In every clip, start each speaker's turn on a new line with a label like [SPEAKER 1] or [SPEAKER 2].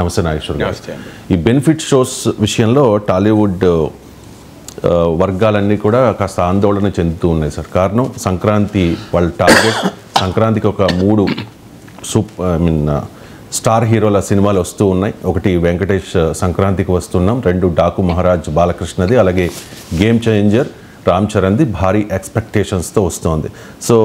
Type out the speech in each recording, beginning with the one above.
[SPEAKER 1] నమస్తే నాగేశ్వర్ గారు. ఈ బెనిఫిట్ షోస్ విషయంలో టాలీవుడ్ వర్గాలన్నీ కూడా కాస్త ఆందోళన చెందుతూ ఉన్నాయి సార్. కారణం సంక్రాంతి వాళ్ళ టార్గెట్, సంక్రాంతికి ఒక 3 స్టార్ హీరోల సినిమాలు వస్తూ ఉన్నాయి. ఒకటి వెంకటేష్ సంక్రాంతికి వస్తున్నాం, 2 డాకు మహారాజ్ బాలకృష్ణది, అలాగే గేమ్ చేంజర్ రామ్ చరణ్ది భారీ ఎక్స్పెక్టేషన్స్తో వస్తుంది. సో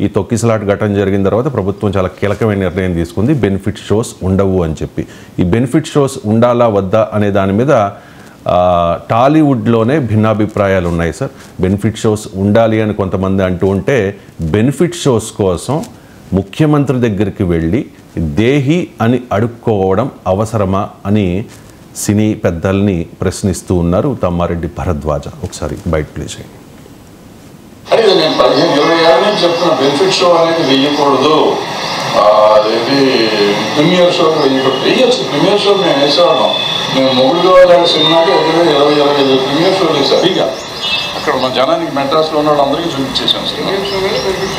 [SPEAKER 1] ఈ తొక్కిసలాట ఘటన జరిగిన తర్వాత ప్రభుత్వం చాలా కీలకమైన నిర్ణయం తీసుకుంది, బెనిఫిట్ షోస్ ఉండవు అని చెప్పి. ఈ బెనిఫిట్ షోస్ ఉండాలా వద్దా అనే దాని మీద టాలీవుడ్లోనే భిన్నాభిప్రాయాలు ఉన్నాయి సార్. బెనిఫిట్ షోస్ ఉండాలి అని కొంతమంది అంటూ ఉంటే, బెనిఫిట్ షోస్ కోసం ముఖ్యమంత్రి దగ్గరికి వెళ్ళి దేహి అని అడుక్కోవడం అవసరమా అని సినీ పెద్దల్ని ప్రశ్నిస్తూ ఉన్నారు తమ్మారెడ్డి భరద్వాజ. ఒకసారి బయట ప్లే చేయండి.
[SPEAKER 2] అదే నేను 15-20 ఏళ్ళ నుంచి చెప్తున్నా, బెనిఫిట్ షో అనేది వెయ్యకూడదు, అదేంటి ప్రీమియర్ షో వెయ్యొచ్చు. ప్రీమియర్ షో మేము వేసేవాళ్ళం. మేము మొగుడుగా లాంటి సినిమాకి 20-25 ప్రీమియర్ షోలు వేసాం. ఇక అక్కడ మన జనానికి మెడ్రాస్లో ఉన్న వాళ్ళందరికీ చూపించేసాం.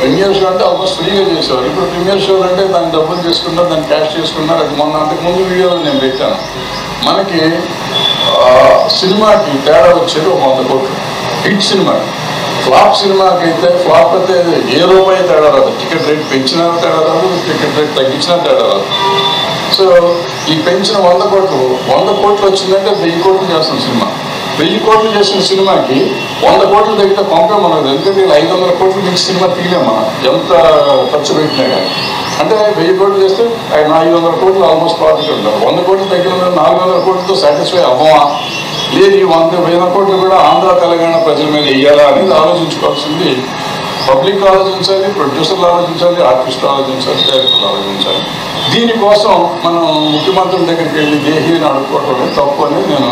[SPEAKER 2] ప్రీమియర్ షో అంటే ఆల్మోస్ట్ ఫ్రీగా చేసేవారు. ఇప్పుడు ప్రీమియర్ షో అంటే దాన్ని డబ్బులు చేసుకున్నారు, దాన్ని క్యాష్ చేసుకున్నారు. అది మొన్న అంతకుముందు వీడియోలో నేను పెట్టాను. మనకి సినిమాకి తేడా వచ్చేది 100 కోట్లు. హిట్ సినిమా, ఫ్లాప్ సినిమాకి అయితే ఫ్లాప్ అయితే ఏ రూపాయి తేడా రాదు. టికెట్ రేట్ పెంచినా తేడా రాదు, టికెట్ రేట్ తగ్గించినా తేడా రాదు. సో ఈ పెంచిన 100 కోట్లు వచ్చిందంటే 1000 కోట్లు చేస్తాం సినిమా. 1000 కోట్లు చేసిన సినిమాకి 100 కోట్లు తగ్గితే పంపే మనకు. ఎందుకంటే 500 కోట్లు మీకు సినిమా తీయలేం మనం, ఎంత ఖర్చు పెట్టినా కానీ. అంటే 1000 కోట్లు చేస్తే 500 కోట్లు ఆల్మోస్ట్ ప్రాఫిట్ ఉంటారు. 100 కోట్లు తగ్గిన 400 కోట్లతో సాటిస్ఫై అవ్వమా, లేదు ఈ 100 కోట్లు కూడా ఆంధ్ర తెలంగాణ ప్రజల మీద వేయాలా అనేది ఆలోచించుకోవాల్సింది పబ్లిక్ ఆలోచించాలి, ప్రొడ్యూసర్లు ఆలోచించాలి, ఆర్టిస్టులు ఆలోచించాలి, డైరెక్టర్లు ఆలోచించాలి. దీనికోసం మనం ముఖ్యమంత్రి దగ్గరికి వెళ్ళి దేహీని అడుక్కోవడం తప్పు అనేది నేను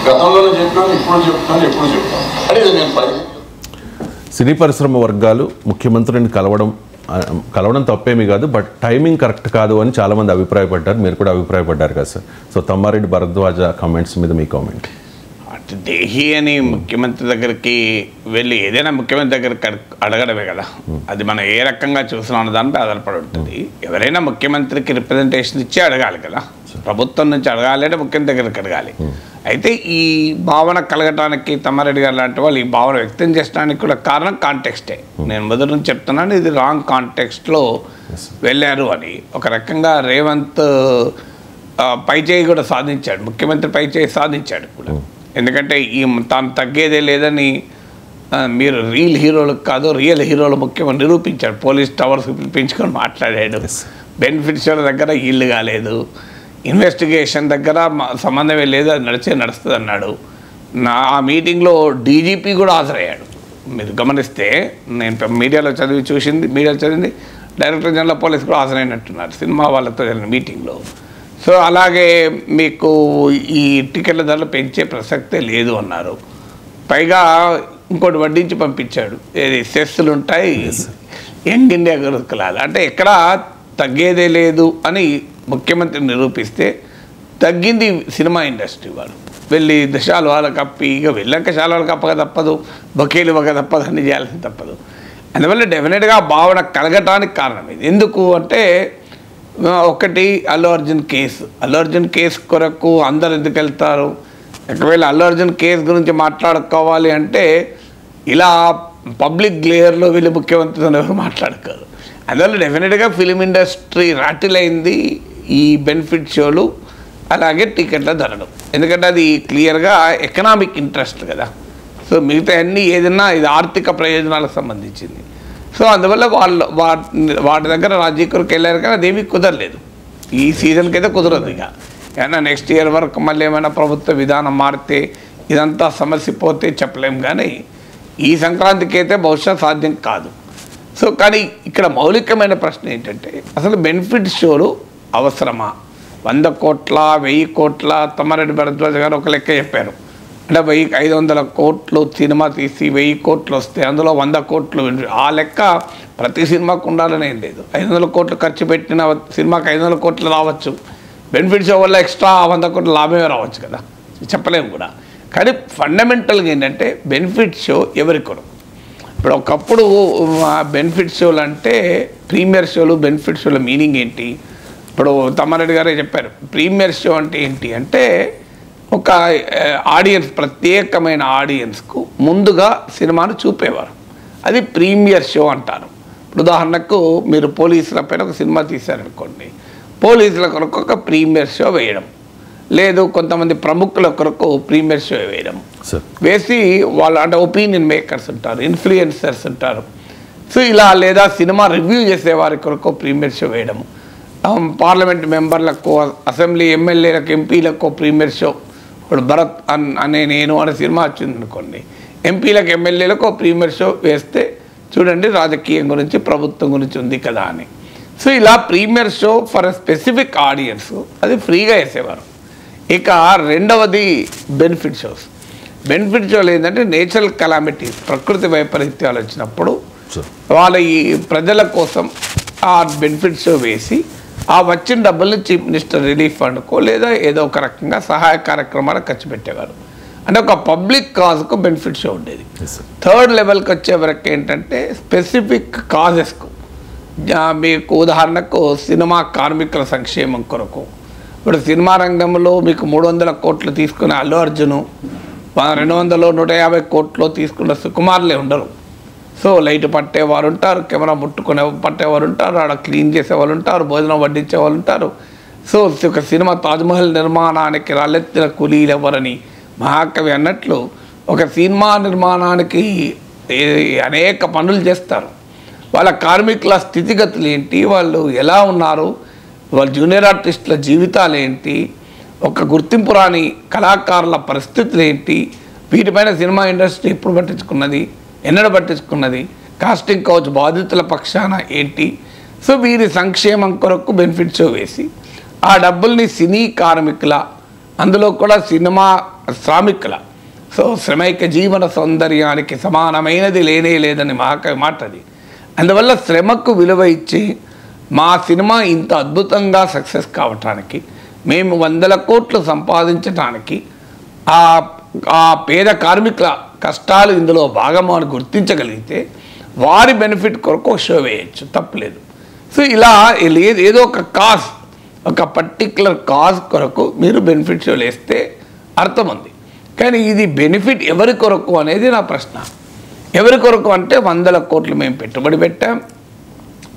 [SPEAKER 2] గతంలోనే చెప్పాను, ఇప్పుడు చెప్తాను, ఎప్పుడు చెప్తాను. అనేది నేను
[SPEAKER 1] సినీ పరిశ్రమ వర్గాలు ముఖ్యమంత్రిని కలవడం తప్పేమీ కాదు, బట్ టైమింగ్ కరెక్ట్ కాదు అని చాలామంది అభిప్రాయపడ్డారు. మీరు కూడా అభిప్రాయపడ్డారు కదా sir. So Tammareddy Bharadwaja comments మీద మీ కామెంట్.
[SPEAKER 3] అటు దేహి అని ముఖ్యమంత్రి దగ్గరికి వెళ్ళి ఏదైనా ముఖ్యమంత్రి దగ్గరికి అడగడమే కదా, అది మనం ఏ రకంగా చూస్తున్నాం అన్న దానిపై ఆధారపడి ఉంటుంది. ఎవరైనా ముఖ్యమంత్రికి రిప్రజెంటేషన్ ఇచ్చి అడగాలి కదా, ప్రభుత్వం నుంచి అడగాలి అంటే ముఖ్యమంత్రి దగ్గరికి అడగాలి. అయితే ఈ భావన కలగటానికి తమ్మారెడ్డి గారు లాంటి వాళ్ళు ఈ భావన వ్యక్తం చేయడానికి కూడా కారణం కాంటెక్స్టే. నేను మొదటి నుంచి చెప్తున్నాను, ఇది రాంగ్ కాంటెక్స్ట్లో వెళ్ళారు అని. ఒక రకంగా రేవంత్ పైచేయి కూడా సాధించాడు, ముఖ్యమంత్రి పైచేయి సాధించాడు కూడా. ఎందుకంటే ఈ తాను తగ్గేదే లేదని మీరు రియల్ హీరోలకు కాదు రియల్ హీరోలు ముఖ్యమని నిరూపించాడు. పోలీస్ టవర్స్ పిలిపించుకొని మాట్లాడాడు. బెనిఫిట్ షోల దగ్గర ఈల్డ్ కాలేదు, ఇన్వెస్టిగేషన్ దగ్గర సంబంధమే లేదు, అది నడుస్తుంది అన్నాడు. ఆ మీటింగ్లో డీజీపీ కూడా హాజరయ్యాడు. మీరు గమనిస్తే నేను మీడియాలో చదివింది డైరెక్టర్ జనరల్ ఆఫ్ పోలీస్ కూడా హాజరైనట్టున్నారు సినిమా వాళ్ళతో జరిగిన మీటింగ్లో. సో అలాగే మీకు ఈ టికెట్ల ధరలు పెంచే ప్రసక్తే లేదు అన్నారు. పైగా ఇంకోటి వడ్డించి పంపించాడు, ఏది సెస్సులు ఉంటాయి యంగ్ ఇండియా గురుకులాలు అంటే ఎక్కడ తగ్గేదే లేదు అని ముఖ్యమంత్రి నిరూపిస్తే తగ్గింది సినిమా ఇండస్ట్రీ. వాళ్ళు వెళ్ళి దశాలు వాళ్ళకి కప్పి ఇక వెళ్ళాక చాలా వాళ్ళకి కప్పక తప్పదు, బొకేలు ఇవ్వక తప్పదు, అన్ని చేయాల్సింది తప్పదు. అందువల్ల డెఫినెట్గా భావన కలగటానికి కారణం ఇది. ఎందుకు అంటే ఒకటి అల్లు అర్జున్ కేసు కొరకు అందరు ఎందుకు వెళ్తారు? ఒకవేళ అల్లు అర్జున్ కేసు గురించి మాట్లాడుకోవాలి అంటే ఇలా పబ్లిక్ గ్లేయర్లో వీళ్ళు ముఖ్యమంత్రితో ఎవరు మాట్లాడుకోరు. అందువల్ల డెఫినెట్గా ఫిలిం ఇండస్ట్రీ రాటిల్ అయింది ఈ బెనిఫిట్ షోలు అలాగే టికెట్ల ధరలు. ఎందుకంటే అది క్లియర్గా ఎకనామిక్ ఇంట్రెస్ట్ కదా. సో మిగతా అన్నీ ఏదైనా ఇది ఆర్థిక ప్రయోజనాలకు సంబంధించింది. సో అందువల్ల వాళ్ళు వాటి దగ్గర రాజకీయకు వెళ్ళారు కానీ అదేమీ కుదరలేదు. ఈ సీజన్కి అయితే కుదరదు. ఇక ఏమైనా నెక్స్ట్ ఇయర్ వరకు మళ్ళీ ఏమైనా ప్రభుత్వ విధానం మారితే ఇదంతా సమస్య పోతే చెప్పలేం, కానీ ఈ సంక్రాంతికి అయితే బహుశా సాధ్యం కాదు. సో కానీ ఇక్కడ మౌలికమైన ప్రశ్న ఏంటంటే అసలు బెనిఫిట్ షోలు అవసరమా? 100 కోట్ల 1000 కోట్ల తమ్మారెడ్డి భరద్వాజ గారు ఒక లెక్క చెప్పారు. అంటే 500 కోట్లు సినిమా తీసి 1000 కోట్లు వస్తే అందులో 100 కోట్లు ఆ లెక్క ప్రతి సినిమాకు ఉండాలని ఏం లేదు. 500 కోట్లు ఖర్చు పెట్టిన సినిమాకి 500 కోట్లు రావచ్చు, బెనిఫిట్ షో వల్ల ఎక్స్ట్రా 100 కోట్ల లాభమే రావచ్చు కదా, చెప్పలేము కూడా. కానీ ఫండమెంటల్గా ఏంటంటే బెనిఫిట్ షో ఎవరి కొరకు? ఇప్పుడు ఒకప్పుడు బెనిఫిట్ షోలు అంటే ప్రీమియర్ షోలు బెనిఫిట్ షోల మీనింగ్ ఏంటి? ఇప్పుడు తమ్మారెడ్డి గారే చెప్పారు ప్రీమియర్ షో అంటే ఏంటి అంటే ఒక ఆడియన్స్, ప్రత్యేకమైన ఆడియన్స్కు ముందుగా సినిమాను చూపేవారు, అది ప్రీమియర్ షో అంటారు. ఇప్పుడు ఉదాహరణకు మీరు పోలీసుల పైన ఒక సినిమా తీశారనుకోండి, పోలీసుల కొరకు ఒక ప్రీమియర్ షో వేయడం, లేదు కొంతమంది ప్రముఖుల కొరకు ప్రీమియర్ షో వేయడం, వేసి వాళ్ళు అంటే ఒపీనియన్ మేకర్స్ ఉంటారు, ఇన్ఫ్లుయెన్సర్స్ ఉంటారు, సో ఇలా, లేదా సినిమా రివ్యూ చేసే వారి కొరకు ప్రీమియర్ షో వేయడం, పార్లమెంట్ మెంబర్లకు, అసెంబ్లీ ఎమ్మెల్యేలకు, ఎంపీలకు ప్రీమియర్ షో. ఇప్పుడు భరత్ అనే నేను అనే సినిమా వచ్చింది అనుకోండి, ఎంపీలకు ఎమ్మెల్యేలకు ప్రీమియర్ షో వేస్తే చూడండి రాజకీయం గురించి, ప్రభుత్వం గురించి ఉంది కదా అని. సో ఇలా premiere show for a specific audience అది ఫ్రీగా వేసేవారు. ఇక రెండవది బెనిఫిట్ షోస్. బెనిఫిట్ షోలు ఏంటంటే నేచురల్ కలామిటీస్, ప్రకృతి వైపరీత్యాలు వచ్చినప్పుడు వాళ్ళ ఈ ప్రజల కోసం ఆ బెనిఫిట్ షో వేసి ఆ వచ్చిన డబ్బుల్ని చీఫ్ మినిస్టర్ రిలీఫ్ ఫండ్కో లేదా ఏదో ఒక రకంగా సహాయ కార్యక్రమాలకు ఖర్చు పెట్టేవారు. అంటే ఒక పబ్లిక్ కాజ్కు బెనిఫిట్ షో ఉండేది. థర్డ్ లెవెల్కి వచ్చే వరకు ఏంటంటే స్పెసిఫిక్ కాజెస్కు, మీకు ఉదాహరణకు సినిమా కార్మికుల సంక్షేమం కొరకు. ఇప్పుడు సినిమా రంగంలో మీకు 300 కోట్లు తీసుకునే అల్లు అర్జును 200 150 కోట్లు తీసుకున్న సుకుమార్లే ఉండరు. సో లైట్ పట్టేవారు ఉంటారు, కెమెరా ముట్టుకునే పట్టేవారు ఉంటారు, ఆడ క్లీన్ చేసేవాళ్ళు ఉంటారు, భోజనం వడ్డించే వాళ్ళు ఉంటారు. సో ఒక సినిమా తాజ్మహల్ నిర్మాణానికి రాళ్ళెత్తిన కూలీలు ఎవరని మహాకవి అన్నట్లు ఒక సినిమా నిర్మాణానికి అనేక పనులు చేస్తారు. వాళ్ళ కార్మికుల స్థితిగతులు ఏంటి, వాళ్ళు ఎలా ఉన్నారు, వాళ్ళ జూనియర్ ఆర్టిస్టుల జీవితాలు ఏంటి, ఒక గుర్తింపు రాని కళాకారుల పరిస్థితులు ఏంటి, వీటిపైన సినిమా ఇండస్ట్రీ ఎప్పుడు పట్టించుకున్నది, ఎన్నడూ పట్టించుకున్నది, కాస్టింగ్ కౌచ్ బాధితుల పక్షాన ఏంటి. సో వీరి సంక్షేమం కొరకు బెనిఫిట్ షో వేసి ఆ డబ్బుల్ని సినీ కార్మికుల, అందులో కూడా సినిమా శ్రామికుల, సో శ్రమైక జీవన సౌందర్యానికి సమానమైనది లేనే లేదని మాటది. అందువల్ల శ్రమకు విలువ ఇచ్చి మా సినిమా ఇంత అద్భుతంగా సక్సెస్ కావటానికి, మేము 100 కోట్లు సంపాదించడానికి ఆ పేద కార్మికుల కష్టాలు ఇందులో భాగము అని గుర్తించగలిగితే వారి బెనిఫిట్ కొరకు షో వేయచ్చు, తప్పలేదు. సో ఇలా ఏదో ఒక కాజ్, ఒక పర్టిక్యులర్ కాజ్ కొరకు మీరు బెనిఫిట్ షోలు వేస్తే అర్థం ఉంది. కానీ ఇది బెనిఫిట్ ఎవరి కొరకు అనేది నా ప్రశ్న. ఎవరి కొరకు అంటే 100 కోట్లు మేము పెట్టుబడి పెట్టాం,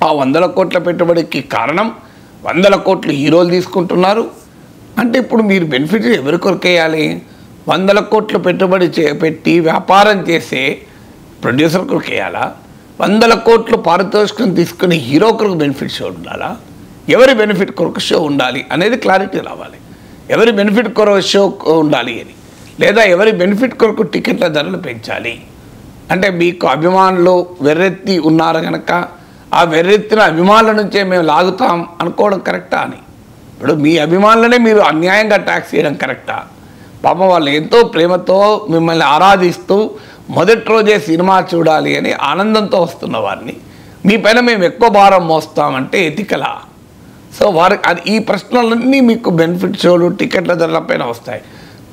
[SPEAKER 3] ఆ 100 కోట్ల పెట్టుబడికి కారణం 100 కోట్లు హీరోలు తీసుకుంటున్నారు అంటే ఇప్పుడు మీరు బెనిఫిట్ ఎవరి కొరకు వేయాలి? 100 కోట్లు పెట్టుబడి పెట్టి వ్యాపారం చేసే ప్రొడ్యూసర్ కొరకు వేయాలా? 100 కోట్లు పారితోషికం తీసుకుని హీరో కొరకు బెనిఫిట్ షో ఉండాలా? ఎవరి బెనిఫిట్ కొరకు షో ఉండాలి అనేది క్లారిటీ రావాలి. ఎవరి బెనిఫిట్ కొరకు షో ఉండాలి అని, లేదా ఎవరి బెనిఫిట్ కొరకు టికెట్ల ధరలు పెంచాలి అంటే మీకు అభిమానులు వెర్రెత్తి ఉన్నారు కనుక ఆ వెర్రెత్తిన అభిమానుల నుంచే మేము లాగుతాం అనుకోవడం కరెక్టా అని. ఇప్పుడు మీ అభిమానులనే మీరు అన్యాయంగా ట్యాక్స్ చేయడం కరెక్టా? పాపం వాళ్ళు ఎంతో ప్రేమతో మిమ్మల్ని ఆరాధిస్తూ మొదటి రోజే సినిమా చూడాలి అని ఆనందంతో వస్తున్న వారిని మీ పైన మేము ఎక్కువ భారం మోస్తామంటే ఎతికలా? సో వారికి ఈ ప్రశ్నలన్నీ మీకు బెనిఫిట్ షోలు టికెట్ల ధరల పైన వస్తాయి.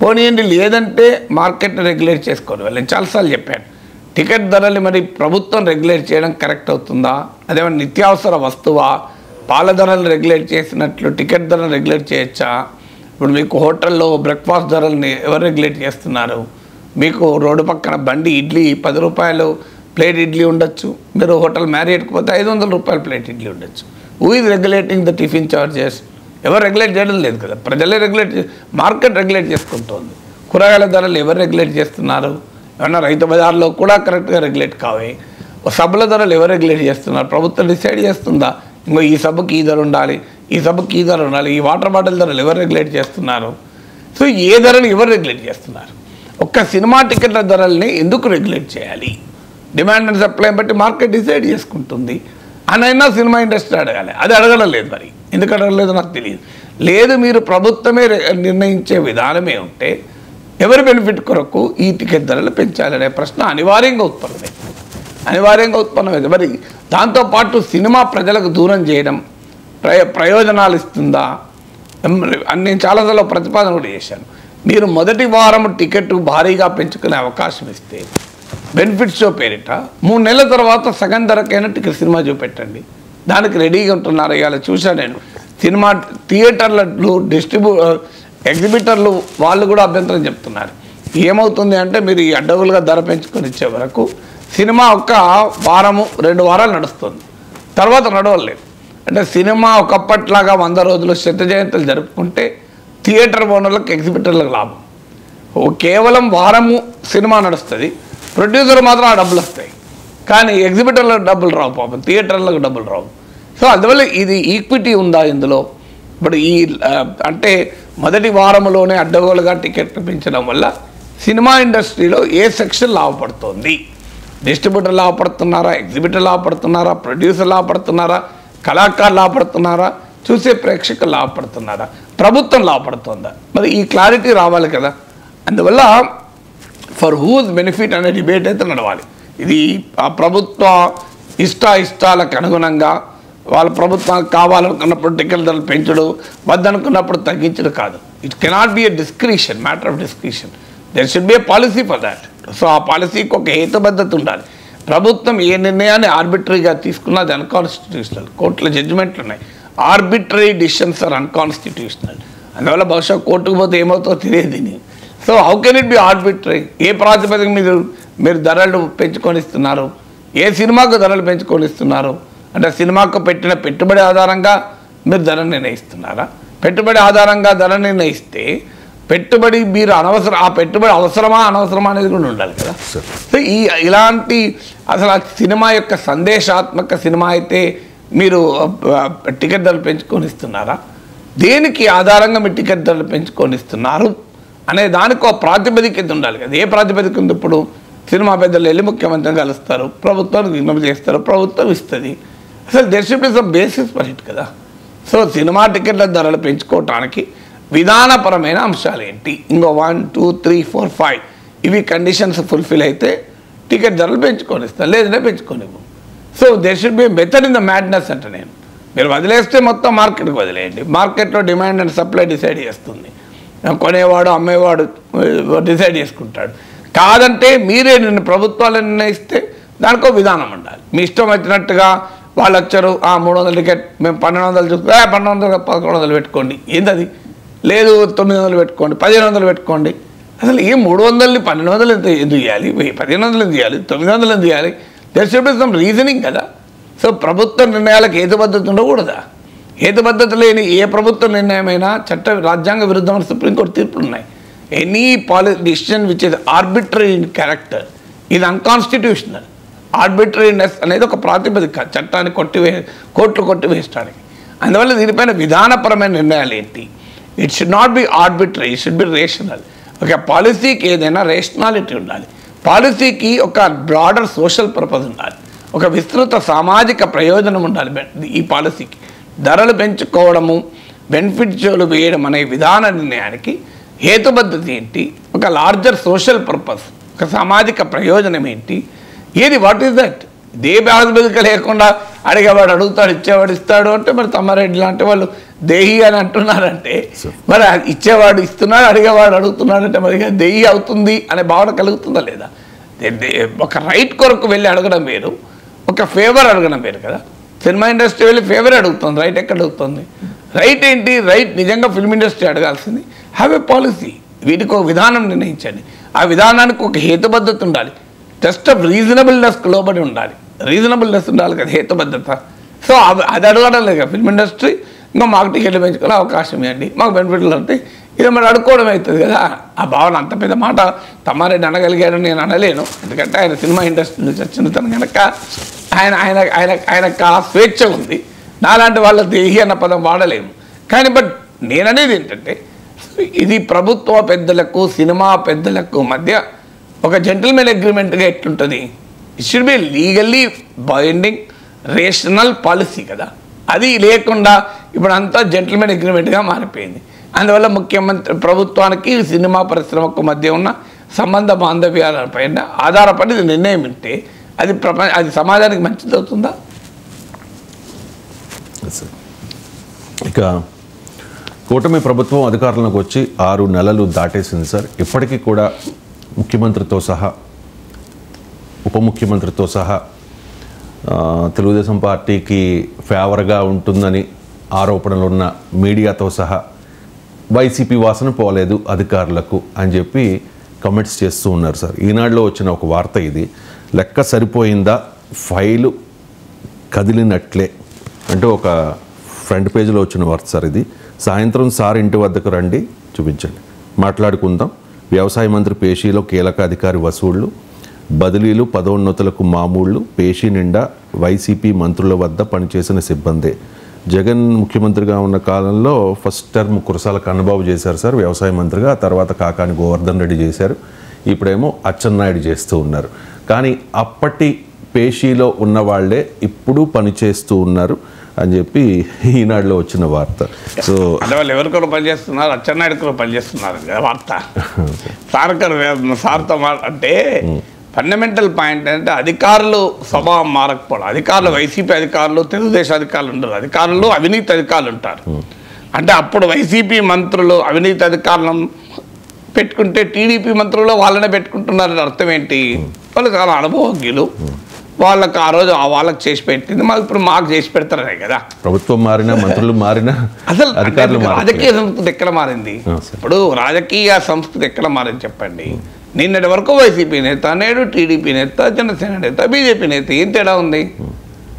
[SPEAKER 3] పోనీయండి, లేదంటే మార్కెట్ని రెగ్యులేట్ చేసుకోండి. నేను చాలాసార్లు చెప్పాను, టికెట్ ధరలు మరి ప్రభుత్వం రెగ్యులేట్ చేయడం కరెక్ట్ అవుతుందా? అదేమన్నా నిత్యావసర వస్తువా? పాల ధరలు రెగ్యులేట్ చేసినట్లు టికెట్ ధరలు రెగ్యులేట్ చేయొచ్చా? ఇప్పుడు మీకు హోటల్లో బ్రేక్ఫాస్ట్ ధరల్ని ఎవరు రెగ్యులేట్ చేస్తున్నారు? మీకు రోడ్డు పక్కన బండి ఇడ్లీ 10 రూపాయలు ప్లేట్ ఇడ్లీ ఉండొచ్చు, మీరు హోటల్ మ్యారియట్కి పోతే 500 రూపాయలు ప్లేట్ ఇడ్లీ ఉండొచ్చు. Who is regulating the tiffin charges? ఎవరు రెగ్యులేట్ చేయడం లేదు కదా, ప్రజలే రెగ్యులేట్, మార్కెట్ రెగ్యులేట్ చేసుకుంటుంది. కూరగాయల ధరలు ఎవరు రెగ్యులేట్ చేస్తున్నారు? ఏమన్నా రైతు బజార్లో కూడా కరెక్ట్గా రెగ్యులేట్ కావే. సబ్బుల ధరలు ఎవరు రెగ్యులేట్ చేస్తున్నారు? ప్రభుత్వం డిసైడ్ చేస్తుందా? ఇంకో ఈ సబ్బుకి ఈ ధర ఉండాలి, ఈ సబ్బుకి ఈ ధర ఉండాలి. ఈ వాటర్ బాటిల్ ధరలు ఎవరు రెగ్యులేట్ చేస్తున్నారు? సో ఏ ధరలు ఎవరు రెగ్యులేట్ చేస్తున్నారు? ఒక్క సినిమా టికెట్ల ధరల్ని ఎందుకు రెగ్యులేట్ చేయాలి? డిమాండ్ అండ్ సప్లై బట్టి మార్కెట్ డిసైడ్ చేసుకుంటుంది అనైనా సినిమా ఇండస్ట్రీ అడగాలి. అది అడగడం లేదు. మరి ఎందుకు అడగలేదు నాకు తెలియదు. లేదు, మీరు ప్రభుత్వమే నిర్ణయించే విధానమే ఉంటే ఎవరి బెనిఫిట్ కొరకు ఈ టికెట్ ధరలు పెంచాలనే ప్రశ్న అనివార్యంగా ఉత్పన్నమైంది. మరి దాంతోపాటు సినిమా ప్రజలకు దూరం చేయడం ప్రయోజనాలు ఇస్తుందా అని నేను చాలాసార్లు ప్రతిపాదన కూడా చేశాను. మీరు మొదటి వారం టికెట్ భారీగా పెంచుకునే అవకాశం ఇస్తే బెనిఫిట్ షో పేరిట 3 నెలల తర్వాత సగం ధరకైనా టికెట్ సినిమా చూపెట్టండి. దానికి రెడీగా ఉంటున్నారు. ఇవాళ చూశాను నేను సినిమా థియేటర్లు ఎగ్జిబిటర్లు వాళ్ళు కూడా అభ్యంతరం చెప్తున్నారు. ఏమవుతుంది అంటే మీరు ఈ అడ్డగులుగా ధర పెంచుకొని ఇచ్చే వరకు సినిమా ఒక వారము 2 వారాలు నడుస్తుంది, తర్వాత నడవలేదు. అంటే సినిమా ఒకప్పట్లాగా 100 రోజులు శత జయంతులు జరుపుకుంటే థియేటర్ ఓనర్లకు ఎగ్జిబిటర్లకు లాభం. కేవలం వారము సినిమా నడుస్తుంది, ప్రొడ్యూసర్ మాత్రం ఆ డబ్బులు వస్తాయి, కానీ ఎగ్జిబిటర్లకు డబ్బులు రావు, పాపం థియేటర్లకు డబ్బులు రావు. సో అందువల్ల ఇది ఈక్విటీ ఉందా ఇందులో? ఇప్పుడు ఈ అంటే మొదటి వారంలోనే అడ్డగోలుగా టికెట్లు పెంచడం వల్ల సినిమా ఇండస్ట్రీలో ఏ సెక్షన్ లాభపడుతోంది? డిస్ట్రిబ్యూటర్ లాభపడుతున్నారా, ఎగ్జిబిటర్ లాభపడుతున్నారా, ప్రొడ్యూసర్ లాభపడుతున్నారా, కళాకారులు లాభపడుతున్నారా, చూసే ప్రేక్షకులు లాభపడుతున్నారా, ప్రభుత్వం లాభపడుతుందా? మరి ఈ క్లారిటీ రావాలి కదా. అందువల్ల ఫర్ హూజ్ బెనిఫిట్ అనే డిబేట్ అయితే నడవాలి. ఇది ఆ ప్రభుత్వ ఇష్టాలకు అనుగుణంగా వాళ్ళ ప్రభుత్వానికి కావాలనుకున్నప్పుడు టికెట్ ధరలు పెంచడం, వద్దనుకున్నప్పుడు తగ్గించడం కాదు. It cannot be a discretion, matter of discretion. There should be a policy for that. So ఆ పాలసీకి ఒక హేతుబద్ధత ఉండాలి. ప్రభుత్వం ఏ నిర్ణయాన్ని ఆర్బిటరీగా తీసుకున్నా అది అన్కాన్స్టిట్యూషనల్. కోర్టుల జడ్జిమెంట్లు ఉన్నాయి, ఆర్బిటరీ డిసిషన్స్ ఆర్ అన్కాన్స్టిట్యూషనల్. అందువల్ల బహుశా కోర్టుకు పోతే ఏమవుతుందో తెలియదు. So how can it be arbitrary? ఏ ప్రాతిపదిక మీరు ధరలు పెంచుకొని ఇస్తున్నారు? ఏ సినిమాకు ధరలు పెంచుకొని ఇస్తున్నారు? అంటే సినిమాకు పెట్టిన పెట్టుబడి ఆధారంగా మీరు ధర నిర్ణయిస్తున్నారా? పెట్టుబడి ఆధారంగా ధర నిర్ణయిస్తే పెట్టుబడి మీరు ఆ పెట్టుబడి అవసరమా అనవసరమా అనేది కూడా ఉండాలి కదా. సో ఇలాంటి అసలు ఆ సినిమా యొక్క సందేశాత్మక సినిమా అయితే మీరు టికెట్ ధరలు పెంచుకొని ఇస్తున్నారా? దేనికి ఆధారంగా మీరు టికెట్ ధరలు పెంచుకొని ఇస్తున్నారు అనే దానికి ఒక ప్రాతిపదిక ఉండాలి కదా. ఏ ప్రాతిపదిక ఉంది? ఇప్పుడు సినిమా పెద్దలు వెళ్ళి ముఖ్యమంత్రిని కలుస్తారు, ప్రభుత్వానికి విజ్ఞప్తి చేస్తారు, ప్రభుత్వం ఇస్తుంది. అసలు there should be some basis for it కదా. సో సినిమా టికెట్ల ధరలు పెంచుకోవటానికి విధానపరమైన అంశాలు ఏంటి? ఇంకో 1, 2, 3, 4, 5 ఇవి కండిషన్స్ ఫుల్ఫిల్ అయితే టికెట్ ధరలు పెంచుకొని ఇస్తాను, లేదంటే పెంచుకోనివ్వు. So there should be method in the madness అంటే నేను మీరు వదిలేస్తే మొత్తం మార్కెట్కి వదిలేయండి. మార్కెట్లో డిమాండ్ అండ్ సప్లై డిసైడ్ చేస్తుంది, కొనేవాడు అమ్మేవాడు డిసైడ్ చేసుకుంటాడు. కాదంటే మీరే ప్రభుత్వాలు నిర్ణయిస్తే దానికో విధానం ఉండాలి. మీ ఇష్టం వచ్చినట్టుగా వాళ్ళు వచ్చారు, 300 టికెట్ మేము 1200 చూస్తే 1200 1100 పెట్టుకోండి, ఏంటది? లేదు 900 పెట్టుకోండి, 1500 పెట్టుకోండి. అసలు ఈ 300ని 1200 ఎందుకు ఇవ్వాలి, 1500 ఎందుకు ఇవ్వాలి, 900 ఎందుకు ఇవ్వాలి? There should be some reasoning కదా. సో ప్రభుత్వ నిర్ణయాలకు హేతుబద్ధత ఉండకూడదా? హేతుబద్ధత లేని ఏ ప్రభుత్వ నిర్ణయమైనా రాజ్యాంగ విరుద్ధమైన సుప్రీంకోర్టు తీర్పులు ఉన్నాయి. Any decision which is arbitrary in character ఇది అన్కాన్స్టిట్యూషనల్. ఆర్బిటరీనెస్ అనేది ఒక ప్రాతిపదిక చట్టాన్ని కోర్టులు కొట్టివేయడానికి. అందువల్ల దీనిపైన విధానపరమైన నిర్ణయాలు ఏంటి? It should not be arbitrary, it should be rational. ఒక పాలసీకి ఏదైనా రేషనాలిటీ ఉండాలి. పాలసీకి ఒక బ్రాడర్ సోషల్ పర్పస్ ఉండాలి, ఒక విస్తృత సామాజిక ప్రయోజనం ఉండాలి. ఈ పాలసీకి ధరలు పెంచుకోవడము, బెనిఫిట్ షోలు వేయడం అనే విధాన నిర్ణయానికి హేతుబద్ధత ఏంటి? ఒక లార్జర్ సోషల్ పర్పస్, ఒక సామాజిక ప్రయోజనం ఏంటి? ఏది వాట్ ఈస్ దట్? ఇదే ప్రాతిపదిక లేకుండా అడిగేవాడు అడుగుతాడు, ఇచ్చేవాడు ఇస్తాడు అంటే మరి తమ్మారెడ్డి లాంటి వాళ్ళు దేహి అని అంటున్నారంటే మరి ఇచ్చేవాడు ఇస్తున్నాడు, అడిగేవాడు అడుగుతున్నాడంటే మరి దేహి అవుతుంది అనే భావన కలుగుతుందా లేదా? ఒక రైట్ కొరకు వెళ్ళి అడగడం వేరు, ఒక ఫేవర్ అడగడం వేరు కదా. సినిమా ఇండస్ట్రీ వెళ్ళి ఫేవర్ అడుగుతుంది, రైట్ ఎక్కడ అడుగుతుంది? రైట్ ఏంటి? రైట్ నిజంగా ఫిల్మ్ ఇండస్ట్రీ అడగాల్సింది హ్యావ్ ఏ పాలసీ. వీటికి ఒక విధానం నిర్ణయించండి, ఆ విధానానికి ఒక హేతుబద్ధత ఉండాలి. జస్ట్ ఆఫ్ రీజనబుల్నెస్కి లోబడి ఉండాలి, రీజనబుల్నెస్ ఉండాలి కదా హేతుబద్ధత. సో అది అడగడం లేదు కదా ఫిల్మ్ ఇండస్ట్రీ. ఇంకా మాకు టికెట్లు పెంచుకునే అవకాశం ఇవ్వండి, మాకు బెనిఫిట్లు ఉంటాయి, ఇది మరి అడుక్కోవడం అవుతుంది కదా. ఆ భావన అంత పెద్ద మాట తమ్మారెడ్డి అనగలిగాడని నేను అనలేను, ఎందుకంటే ఆయన సినిమా ఇండస్ట్రీ నుంచి వచ్చిన తను కనుక ఆయనకు ఆ స్వేచ్ఛ ఉంది. నాలాంటి వాళ్ళ దేహి అన్న పదం వాడలేము. కానీ బట్ నేననేది ఏంటంటే ఇది ప్రభుత్వ పెద్దలకు సినిమా పెద్దలకు మధ్య ఒక జెంటిల్మెన్ అగ్రిమెంట్గా ఎట్లుంటుంది? It should be legally binding rational policy కదా. అది లేకుండా ఇప్పుడు అంతా జెంటిల్మెన్ అగ్రిమెంట్గా మారిపోయింది. అందువల్ల ముఖ్యమంత్రి ప్రభుత్వానికి సినిమా పరిశ్రమకు మధ్య ఉన్న సంబంధ బాంధవ్యాలపైన ఆధారపడి నిర్ణయం ఉంటే అది సమాజానికి మంచిది అవుతుందా?
[SPEAKER 1] ఇక కూటమి ప్రభుత్వం అధికారంలోకి వచ్చి 6 నెలలు దాటేసింది సార్. ఇప్పటికీ కూడా ముఖ్యమంత్రితో సహా ఉప ముఖ్యమంత్రితో సహా తెలుగుదేశం పార్టీకి ఫేవర్గా ఉంటుందని ఆరోపణలు ఉన్న మీడియాతో సహా వైసీపీ వాసన పోలేదు అధికారులకు అని చెప్పి కమెంట్స్ చేస్తూ ఉన్నారు సార్. ఈనాడులో వచ్చిన ఒక వార్త ఇది. లెక్క సరిపోయిందా, ఫైలు కదిలినట్లే అంటూ ఒక ఫ్రంట్ పేజీలో వచ్చిన వార్త సార్ ఇది. సాయంత్రం సార్ ఇంటి వద్దకు రండి, చూపించండి, మాట్లాడుకుందాం. వ్యవసాయ మంత్రి పేషీలో కీలక అధికారి వసూళ్లు, బదిలీలు, పదోన్నతులకు మామూళ్లు, పేషీ నిండా వైసీపీ మంత్రుల వద్ద పనిచేసిన సిబ్బందే. జగన్ ముఖ్యమంత్రిగా ఉన్న కాలంలో ఫస్ట్ టర్మ్ కురసాల కన్నబాబు చేశారు సార్ వ్యవసాయ మంత్రిగా. ఆ తర్వాత కాకాని గోవర్ధన్ రెడ్డి చేశారు. ఇప్పుడేమో అచ్చెన్నాయుడు చేస్తూ ఉన్నారు. కానీ అప్పటి పేషీలో ఉన్న వాళ్ళే ఇప్పుడు పనిచేస్తూ ఉన్నారు అని చెప్పి ఈనాడులో వచ్చిన వార్త. సో
[SPEAKER 3] అంటే వాళ్ళు ఎవరికొరు పనిచేస్తున్నారు, అచ్చెన్నాయుడుకు పనిచేస్తున్నారు కదా వార్త. సార్తో అంటే ఫండమెంటల్ పాయింట్ అంటే అధికారులు స్వభావం మారకపోవడం. అధికారులు వైసీపీ అధికారులు, తెలుగుదేశం అధికారులు ఉండరు. అధికారులు అవినీతి అధికారులు ఉంటారు. అంటే అప్పుడు వైసీపీ మంత్రులు అవినీతి అధికారులను పెట్టుకుంటే టీడీపీ మంత్రులు వాళ్ళనే పెట్టుకుంటున్నారని అర్థం ఏంటి? వాళ్ళు చాలా అనుభవజ్ఞులు. వాళ్ళకి ఆ రోజు వాళ్ళకి చేసి పెట్టింది మాకు ఇప్పుడు మాకు చేసి పెడతారనే కదా.
[SPEAKER 1] ప్రభుత్వం మారినా, మంత్రులు మారినా,
[SPEAKER 3] అసలు
[SPEAKER 1] అధికారులు
[SPEAKER 3] రాజకీయ సంస్కృతి ఎక్కడ మారింది? ఇప్పుడు రాజకీయ సంస్కృతి ఎక్కడ మారింది చెప్పండి? నిన్నటి వరకు వైసీపీ నేత, నేడు టీడీపీ నేత, జనసేన నేత, బీజేపీ నేత. ఏం తేడా ఉంది?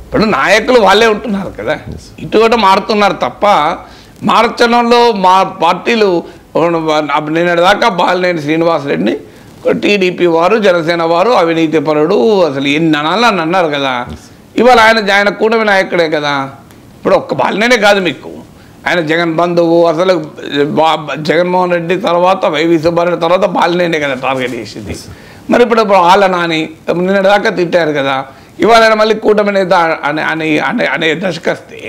[SPEAKER 3] ఇప్పుడు నాయకులు వాళ్ళే ఉంటున్నారు కదా, ఇటు కూడా మారుతున్నారు తప్ప మార్చడంలో మా పార్టీలు నిన్నటి దాకా బాలినేని శ్రీనివాసరెడ్డిని టీడీపీ వారు, జనసేన వారు అవినీతి పరుడు అసలు ఎన్ని అనాలని అన్నారు కదా. ఇవాళ ఆయన కూటమి నాయకుడే కదా. ఇప్పుడు ఒక్క బాలినేనే కాదు, మీకు ఆయన జగన్ బంధువు. అసలు జగన్మోహన్ రెడ్డి తర్వాత వైవి సుబ్బారెడ్డి తర్వాత బాలినేనే కదా టార్గెట్ చేసింది. మరి ఇప్పుడు వాళ్ళ నాని నిన్న దాకా తిట్టారు కదా. ఇవాళ మళ్ళీ కూటమి నేత అనే దశకొస్తే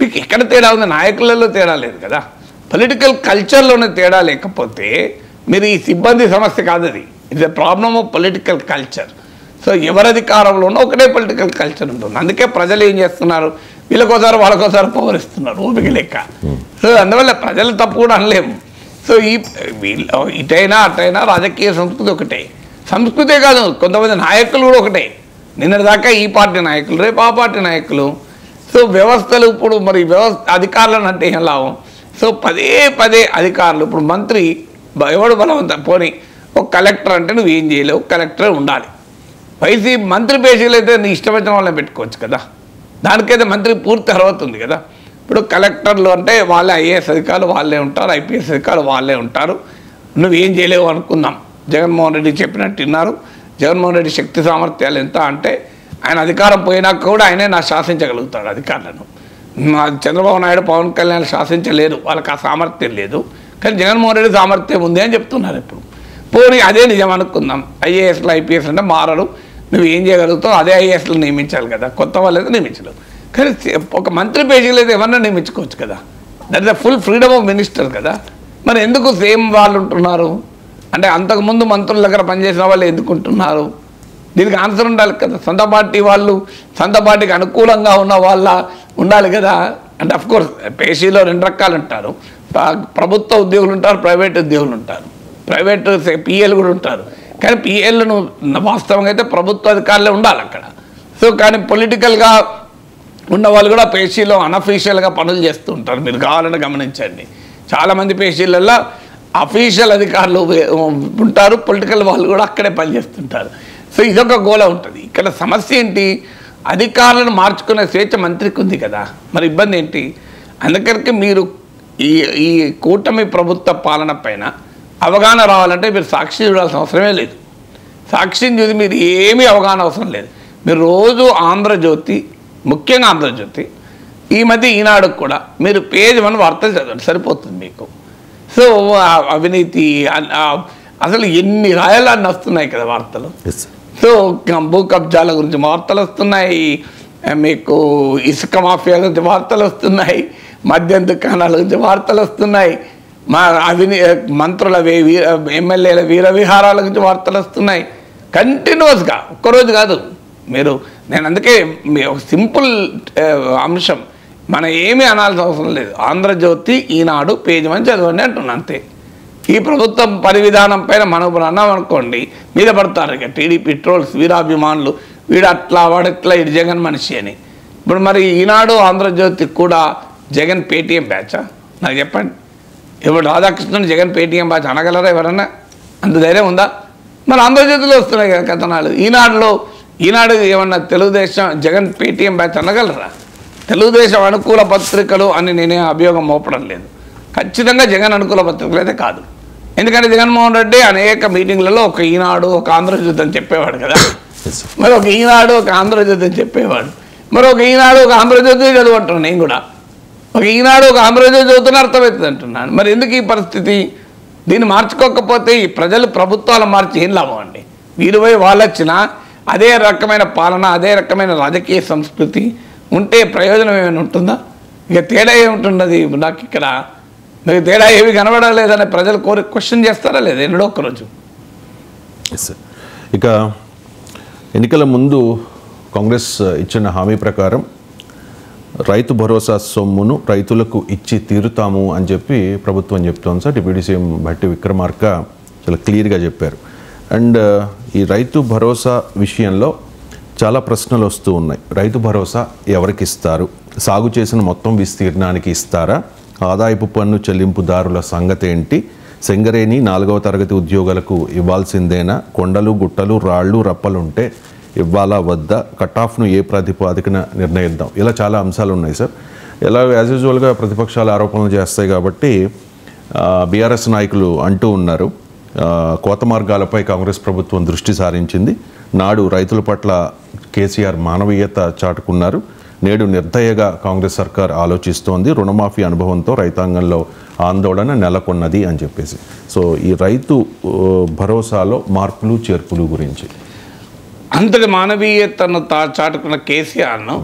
[SPEAKER 3] మీకు ఎక్కడ తేడా ఉంది? నాయకులలో తేడా లేదు కదా. పొలిటికల్ కల్చర్లోనే తేడా లేకపోతే మీరు ఈ సిబ్బంది సమస్య కాదు, అది it's a problem of political culture. So ఎవరి అధికారంలో ఉన్న ఒకటే పొలిటికల్ కల్చర్ ఉంటుంది. అందుకే ప్రజలు ఏం చేస్తున్నారు, వీళ్ళకోసారి వాళ్ళకోసారి పవర్ ఇస్తున్నారు ఓపిక లెక్క. సో అందువల్ల ప్రజలు తప్పు కూడా అనలేము. సో ఇటైనా అటైనా రాజకీయ సంస్కృతి ఒకటే. సంస్కృతే కాదు, కొంతమంది నాయకులు కూడా ఒకటే. నిన్నటిదాకా ఈ పార్టీ నాయకులు, రేపు ఆ పార్టీ నాయకులు. సో వ్యవస్థలు ఇప్పుడు మరి అధికారులను అంటే ఏం లాభం? సో పదే పదే అధికారులు ఇప్పుడు మంత్రి ఎవడు బలవంత పోనీ ఒక కలెక్టర్ అంటే నువ్వు ఏం చేయలేవు, కలెక్టర్ ఉండాలి. వైసీపీ మంత్రి పేషీలు అయితే నీ ఇష్టం వచ్చిన వాళ్ళని పెట్టుకోవచ్చు కదా. దానికైతే మంత్రి పూర్తి అర్హత ఉంది కదా. ఇప్పుడు కలెక్టర్లు అంటే వాళ్ళే ఐఏఎస్ అధికారులు వాళ్ళే ఉంటారు, ఐపీఎస్ అధికారులు వాళ్ళే ఉంటారు. నువ్వేం చేయలేవు అనుకుందాం. జగన్మోహన్ రెడ్డి చెప్పినట్టు విన్నారు. జగన్మోహన్ రెడ్డి శక్తి సామర్థ్యాలు ఎంత అంటే ఆయన అధికారం పోయినాక కూడా ఆయనే శాసించగలుగుతాడు అధికారులను. చంద్రబాబు నాయుడు, పవన్ కళ్యాణ్ శాసించలేరు, వాళ్ళకి ఆ సామర్థ్యం లేదు. కానీ జగన్మోహన్ రెడ్డి సామర్థ్యం ఉంది అని చెప్తున్నారు. ఇప్పుడు పోనీ అదే నిజం అనుకుందాం. ఐఏఎస్లు ఐపీఎస్ అంటే మారరు, నువ్వు ఏం చేయగలుగుతావు అదే ఐఏఎస్లు నియమించాలి కదా, కొత్త వాళ్ళు అయితే నియమించలేవు. కానీ ఒక మంత్రి పేజీలు అయితే ఎవరన్నా నియమించుకోవచ్చు కదా. That is the full freedom of minister కదా. మరి ఎందుకు సేమ్ వాళ్ళు ఉంటున్నారు అంటే అంతకుముందు మంత్రుల దగ్గర పనిచేసిన వాళ్ళు ఎందుకు ఉంటున్నారు? దీనికి ఆన్సర్ ఉండాలి కదా. సొంత పార్టీ వాళ్ళు సొంత పార్టీకి అనుకూలంగా ఉన్న వాళ్ళ ఉండాలి కదా. అంటే అఫ్కోర్స్ పేషీలో రెండు రకాలు ఉంటారు. ప్రభుత్వ ఉద్యోగులు ఉంటారు, ప్రైవేట్ ఉద్యోగులు ఉంటారు, ప్రైవేట్ పిఎల్ కూడా ఉంటారు. కానీ పిఎల్ను వాస్తవంగా అయితే ప్రభుత్వ అధికారులే ఉండాలి అక్కడ. సో కానీ పొలిటికల్గా ఉన్న వాళ్ళు కూడా పేషీలో అన్అఫీషియల్గా పనులు చేస్తూ ఉంటారు. మీరు కావాలని గమనించండి. చాలామంది పేషీలలో అఫీషియల్ అధికారులు ఉంటారు, పొలిటికల్ వాళ్ళు కూడా అక్కడే పనిచేస్తుంటారు. సో ఇదొక గోల ఉంటుంది. ఇక్కడ సమస్య ఏంటి? అధికారులను మార్చుకునే స్వేచ్ఛ మంత్రికి ఉంది కదా, మరి ఇబ్బంది ఏంటి? అందుకని మీరు ఈ కూటమి ప్రభుత్వ పాలన పైన అవగాహన రావాలంటే మీరు సాక్షి చూడాల్సిన అవసరమే లేదు. సాక్షిని చూసి మీరు ఏమీ అవగాహన అవసరం లేదు. మీరు రోజు ఆంధ్రజ్యోతి, ముఖ్యంగా ఆంధ్రజ్యోతి, ఈ మధ్య ఈనాడు కూడా మీరు పేజ్ 1 వార్తలు చదవండి సరిపోతుంది మీకు. సో అవినీతి అసలు ఎన్ని రాయాలని వస్తున్నాయి కదా వార్తలు. సో భూ కబ్జాల గురించి వార్తలు వస్తున్నాయి, మీకు ఇసుక మాఫియా గురించి వార్తలు వస్తున్నాయి, మద్యం దుకాణాల గురించి వార్తలు వస్తున్నాయి, మంత్రుల ఎమ్మెల్యేల వీర విహారాల గురించి వార్తలు వస్తున్నాయి కంటిన్యూస్గా. ఒక్కరోజు కాదు. నేను అందుకే ఒక సింపుల్ అంశం, మనం ఏమీ అనాల్సిన అవసరం లేదు. ఆంధ్రజ్యోతి, ఈనాడు పేజ్ 1 చదవండి అంటున్నా అంతే. ఈ ప్రభుత్వం పరివిధానం పైన మనం అన్నామనుకోండి మీద పడతారు ఇక టీడీపీ ట్రోల్స్, వీరాభిమానులు, వీడు అట్లా వాడు ఇట్లా, ఇటు జగన్ మనిషి అని. ఇప్పుడు మరి ఈనాడు, ఆంధ్రజ్యోతి కూడా జగన్ పేటీఎం బ్యాచా? నాకు చెప్పండి. ఇప్పుడు రాధాకృష్ణన్ జగన్ పేటీఎం బ్యాచ్ అనగలరా ఎవరన్నా? అంత ధైర్యం ఉందా? మరి ఆంధ్రజ్యోతిలో వస్తున్నాయి కదా కథనాలు. ఈనాడు ఏమన్నా తెలుగుదేశం జగన్ పేటీఎం బ్యాచ్ అనగలరా? తెలుగుదేశం అనుకూల పత్రికలు అని నేనే అభియోగం మోపడం లేదు. ఖచ్చితంగా జగన్ అనుకూల పత్రికలు అయితే కాదు. ఎందుకంటే జగన్మోహన్ రెడ్డి అనేక మీటింగ్లలో ఒక ఈనాడు ఒక ఆంధ్రజ్యోతి అని చెప్పేవాడు కదా. మరి ఒక ఈనాడు ఒక ఆంధ్రజ్యోతి అని చెప్పేవాడు. మరి ఒక ఈనాడు ఒక ఆంధ్రజ్యోతి చదువుంటున్నాను నేను కూడా. ఒక ఈనాడు ఒక ఆంధ్రజ్యోతి చదువుతున్న అర్థమవుతుంది అంటున్నాను. మరి ఎందుకు ఈ పరిస్థితి? దీన్ని మార్చుకోకపోతే ఈ ప్రజలు ప్రభుత్వాలు మార్చి ఏం లాభం అండి? వీరు పోయి వాళ్ళు వచ్చినా అదే రకమైన పాలన, అదే రకమైన రాజకీయ సంస్కృతి ఉంటే ప్రయోజనం ఏమైనా ఉంటుందా? ఇక తేడా ఏముంటున్నది? నాకు ఇక్కడ మీకు తేడా ఏమి కనబడలేదని ప్రజలు క్వశ్చన్ చేస్తారా లేదా ఎన్నడో ఒక్కరోజు?
[SPEAKER 1] ఇక ఎన్నికల ముందు కాంగ్రెస్ ఇచ్చిన హామీ ప్రకారం రైతు భరోసా సొమ్మును రైతులకు ఇచ్చి తీరుతాము అని చెప్పి ప్రభుత్వం చెప్తోంది sir. Deputy CM Bhatti Vikramarka చాలా క్లియర్గా చెప్పారు. అండ్ ఈ రైతు భరోసా విషయంలో చాలా ప్రశ్నలు వస్తూ ఉన్నాయి. రైతు భరోసా ఎవరికి ఇస్తారు? సాగు చేసిన మొత్తం విస్తీర్ణానికి ఇస్తారా? ఆదాయపు పన్ను చెల్లింపుదారుల సంగతి ఏంటి? సింగరేణి 4వ తరగతి ఉద్యోగులకు ఇవ్వాల్సిందేనా? కొండలు గుట్టలు రాళ్ళు రప్పలుంటే ఇవ్వాలా వద్దా? కటాఫ్ను ఏ ప్రాతిపాదికన నిర్ణయిద్దాం? ఇలా చాలా అంశాలు ఉన్నాయి సార్. ఇలా యాజ్ యూజువల్గా ప్రతిపక్షాలు ఆరోపణలు చేస్తాయి కాబట్టి బీఆర్ఎస్ నాయకులు అంటూ ఉన్నారు, కోత మార్గాలపై కాంగ్రెస్ ప్రభుత్వం దృష్టి సారించింది. నాడు రైతుల పట్ల కేసీఆర్ మానవీయత చాటుకున్నారు. నేడు నిర్దయగా కాంగ్రెస్ సర్కార్ ఆలోచిస్తోంది. రుణమాఫీ అనుభవంతో రైతాంగంలో ఆందోళన నెలకొన్నది అని చెప్పేసి. సో ఈ రైతు భరోసాలో మార్పులు చేర్పులు గురించి
[SPEAKER 3] అంతటి మానవీయతను చాటుకున్న కేసీఆర్ను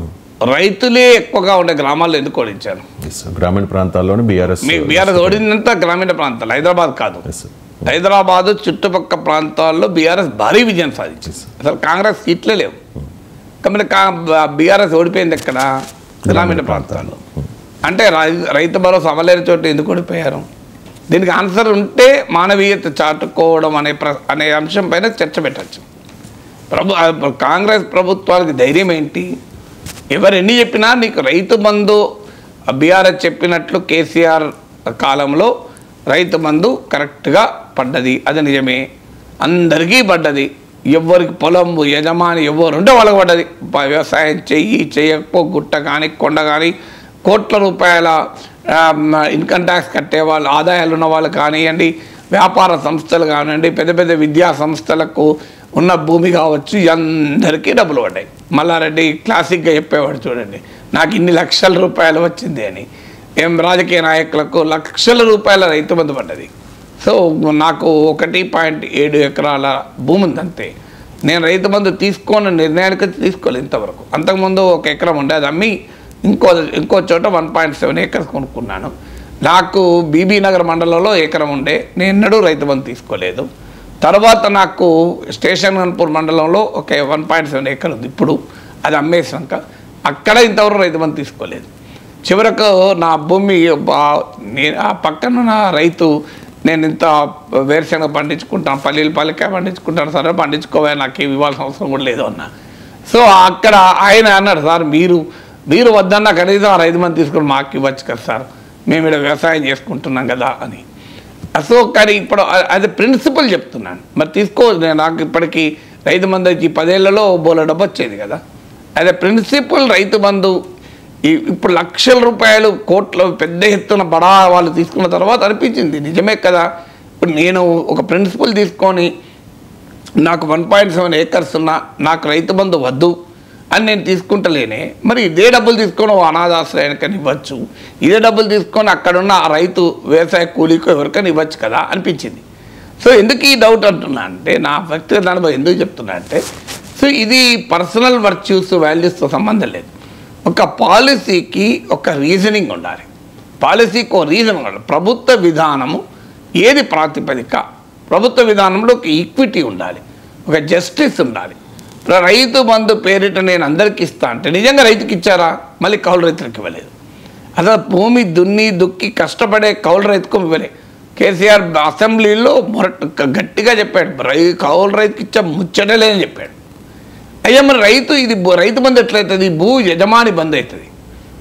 [SPEAKER 3] రైతులే ఎక్కువగా ఉండే గ్రామాల్లో ఎందుకు ఓడించారు?
[SPEAKER 1] గ్రామీణ ప్రాంతాల్లోనే బీఆర్ఎస్
[SPEAKER 3] ఓడిందంతా గ్రామీణ ప్రాంతాలు, హైదరాబాద్ కాదు. హైదరాబాదు చుట్టుపక్కల ప్రాంతాల్లో బీఆర్ఎస్ భారీ విజయం సాధించింది. అసలు కాంగ్రెస్ సీట్లే లేవు. కాబట్టి బీఆర్ఎస్ ఓడిపోయింది ఎక్కడ? గ్రామీణ ప్రాంతాల్లో. అంటే రైతు భరోసా అమలేని చోట ఎందుకు ఓడిపోయారు? దీనికి ఆన్సర్ ఉంటే మానవీయత చాటుకోవడం అనే అంశం పైన చర్చ పెట్టచ్చు. కాంగ్రెస్ ప్రభుత్వానికి ధైర్యం ఏంటి? ఎవరు ఎన్ని చెప్పినా నీకు రైతు బంధు బీఆర్ఎస్ చెప్పినట్లు కేసీఆర్ కాలంలో రైతు బంధు కరెక్ట్గా పడ్డది, అది నిజమే. అందరికీ పడ్డది. ఎవరికి పొలం యజమాని ఎవరు ఉంటే వాళ్ళకి పడ్డది. వ్యవసాయం చేయకపో గుట్ట కానీ కొండ కానీ కోట్ల రూపాయల ఇన్కమ్ ట్యాక్స్ కట్టే వాళ్ళు, ఆదాయాలు ఉన్న వాళ్ళు కానివ్వండి, వ్యాపార సంస్థలు కానివ్వండి, పెద్ద పెద్ద విద్యా సంస్థలకు ఉన్న భూమి కావచ్చు, అందరికీ డబ్బులు పడ్డాయి. మల్లారెడ్డి క్లాసిక్గా చెప్పేవాడు చూడండి, నాకు ఇన్ని లక్షల రూపాయలు వచ్చింది అని. రాజకీయ నాయకులకు లక్షల రూపాయల రైతు బంధు పడ్డది. సో నాకు 1.7 ఎకరాల భూమి ఉంది అంతే. నేను రైతు బంధు తీసుకోని నిర్ణయానికి తీసుకోలేదు ఇంతవరకు. అంతకుముందు 1 ఎకరం ఉండే, అది అమ్మి ఇంకో చోట 1.7 ఏకర్స్ కొనుక్కున్నాను. నాకు బీబీ నగర్ మండలంలో ఎకరం ఉండే, నేను ఎన్నడూ రైతు బంధు తీసుకోలేదు. తర్వాత నాకు స్టేషన్ గన్పూర్ మండలంలో ఒక 1.7 ఏకర్ ఉంది. ఇప్పుడు అది అమ్మేసాక అక్కడ ఇంతవరకు రైతు బంధు తీసుకోలేదు. చివరకు నా భూమి ఆ పక్కన నా రైతు, నేను ఇంత వేరుశనగ పండించుకుంటాను, పల్లికాయ పండించుకుంటాను, సరే పండించుకోవా, నాకు ఇవ్వాల్సిన అవసరం కూడా లేదు అన్న. సో అక్కడ ఆయన అన్నాడు, సార్ మీరు వద్దన్నా కనీసం ఆ రైతు బంధు తీసుకొని మాకు ఇవ్వచ్చు కదా సార్, మేము ఇక్కడ వ్యవసాయం చేసుకుంటున్నాం కదా అని. సో కానీ ఇప్పుడు అది ప్రిన్సిపల్ చెప్తున్నాను. మరి నాకు ఇప్పటికీ రైతు బంధు వచ్చి 10 ఏళ్లలో బోల డబ్బు వచ్చేది కదా. అదే ప్రిన్సిపల్ రైతు బంధు ఇప్పుడు లక్షల రూపాయలు కోట్ల పెద్ద ఎత్తున బడా వాళ్ళు తీసుకున్న తర్వాత అనిపించింది నిజమే కదా. ఇప్పుడు నేను ఒక ప్రిన్సిపల్ తీసుకొని నాకు 1.7 ఏకర్స్ ఉన్నా నాకు రైతు బంధు వద్దు అని నేను తీసుకుంటలేనే, మరి ఇదే డబ్బులు తీసుకొని అనాథాశ్రయానికని ఇవ్వచ్చు, ఇదే డబ్బులు తీసుకొని అక్కడున్న ఆ రైతు వ్యవసాయ కూలీకో ఎవరికైనా ఇవ్వచ్చు కదా అనిపించింది. సో ఎందుకు ఈ డౌట్ అంటున్నా అంటే, నా వ్యక్తిగత అనుభవం ఎందుకు చెప్తున్నా అంటే, సో ఇది పర్సనల్ వర్చ్యూస్ వాల్యూస్తో సంబంధం లేదు. ఒక పాలసీకి ఒక రీజనింగ్ ఉండాలి, పాలసీకి ఒక రీజన్ ఉండాలి. ప్రభుత్వ విధానము ఏది ప్రాతిపదిక, ప్రభుత్వ విధానంలో ఒక ఈక్విటీ ఉండాలి, ఒక జస్టిస్ ఉండాలి. రైతు బంధు పేరిట నేను అందరికి ఇస్తా అంటే నిజంగా రైతుకి ఇచ్చారా? మళ్ళీ కౌలు రైతులకు ఇవ్వలేదు. అసలు భూమి దుక్కి కష్టపడే కౌలు రైతుకు ఇవ్వలే. కేసీఆర్ అసెంబ్లీలో గట్టిగా చెప్పాడు, కౌలు రైతుకి ఇచ్చా ముచ్చటే లేదని చెప్పాడు. అయ్యా మరి రైతు బంధు ఎట్లయితుంది? భూ యజమాని బంధు అవుతుంది.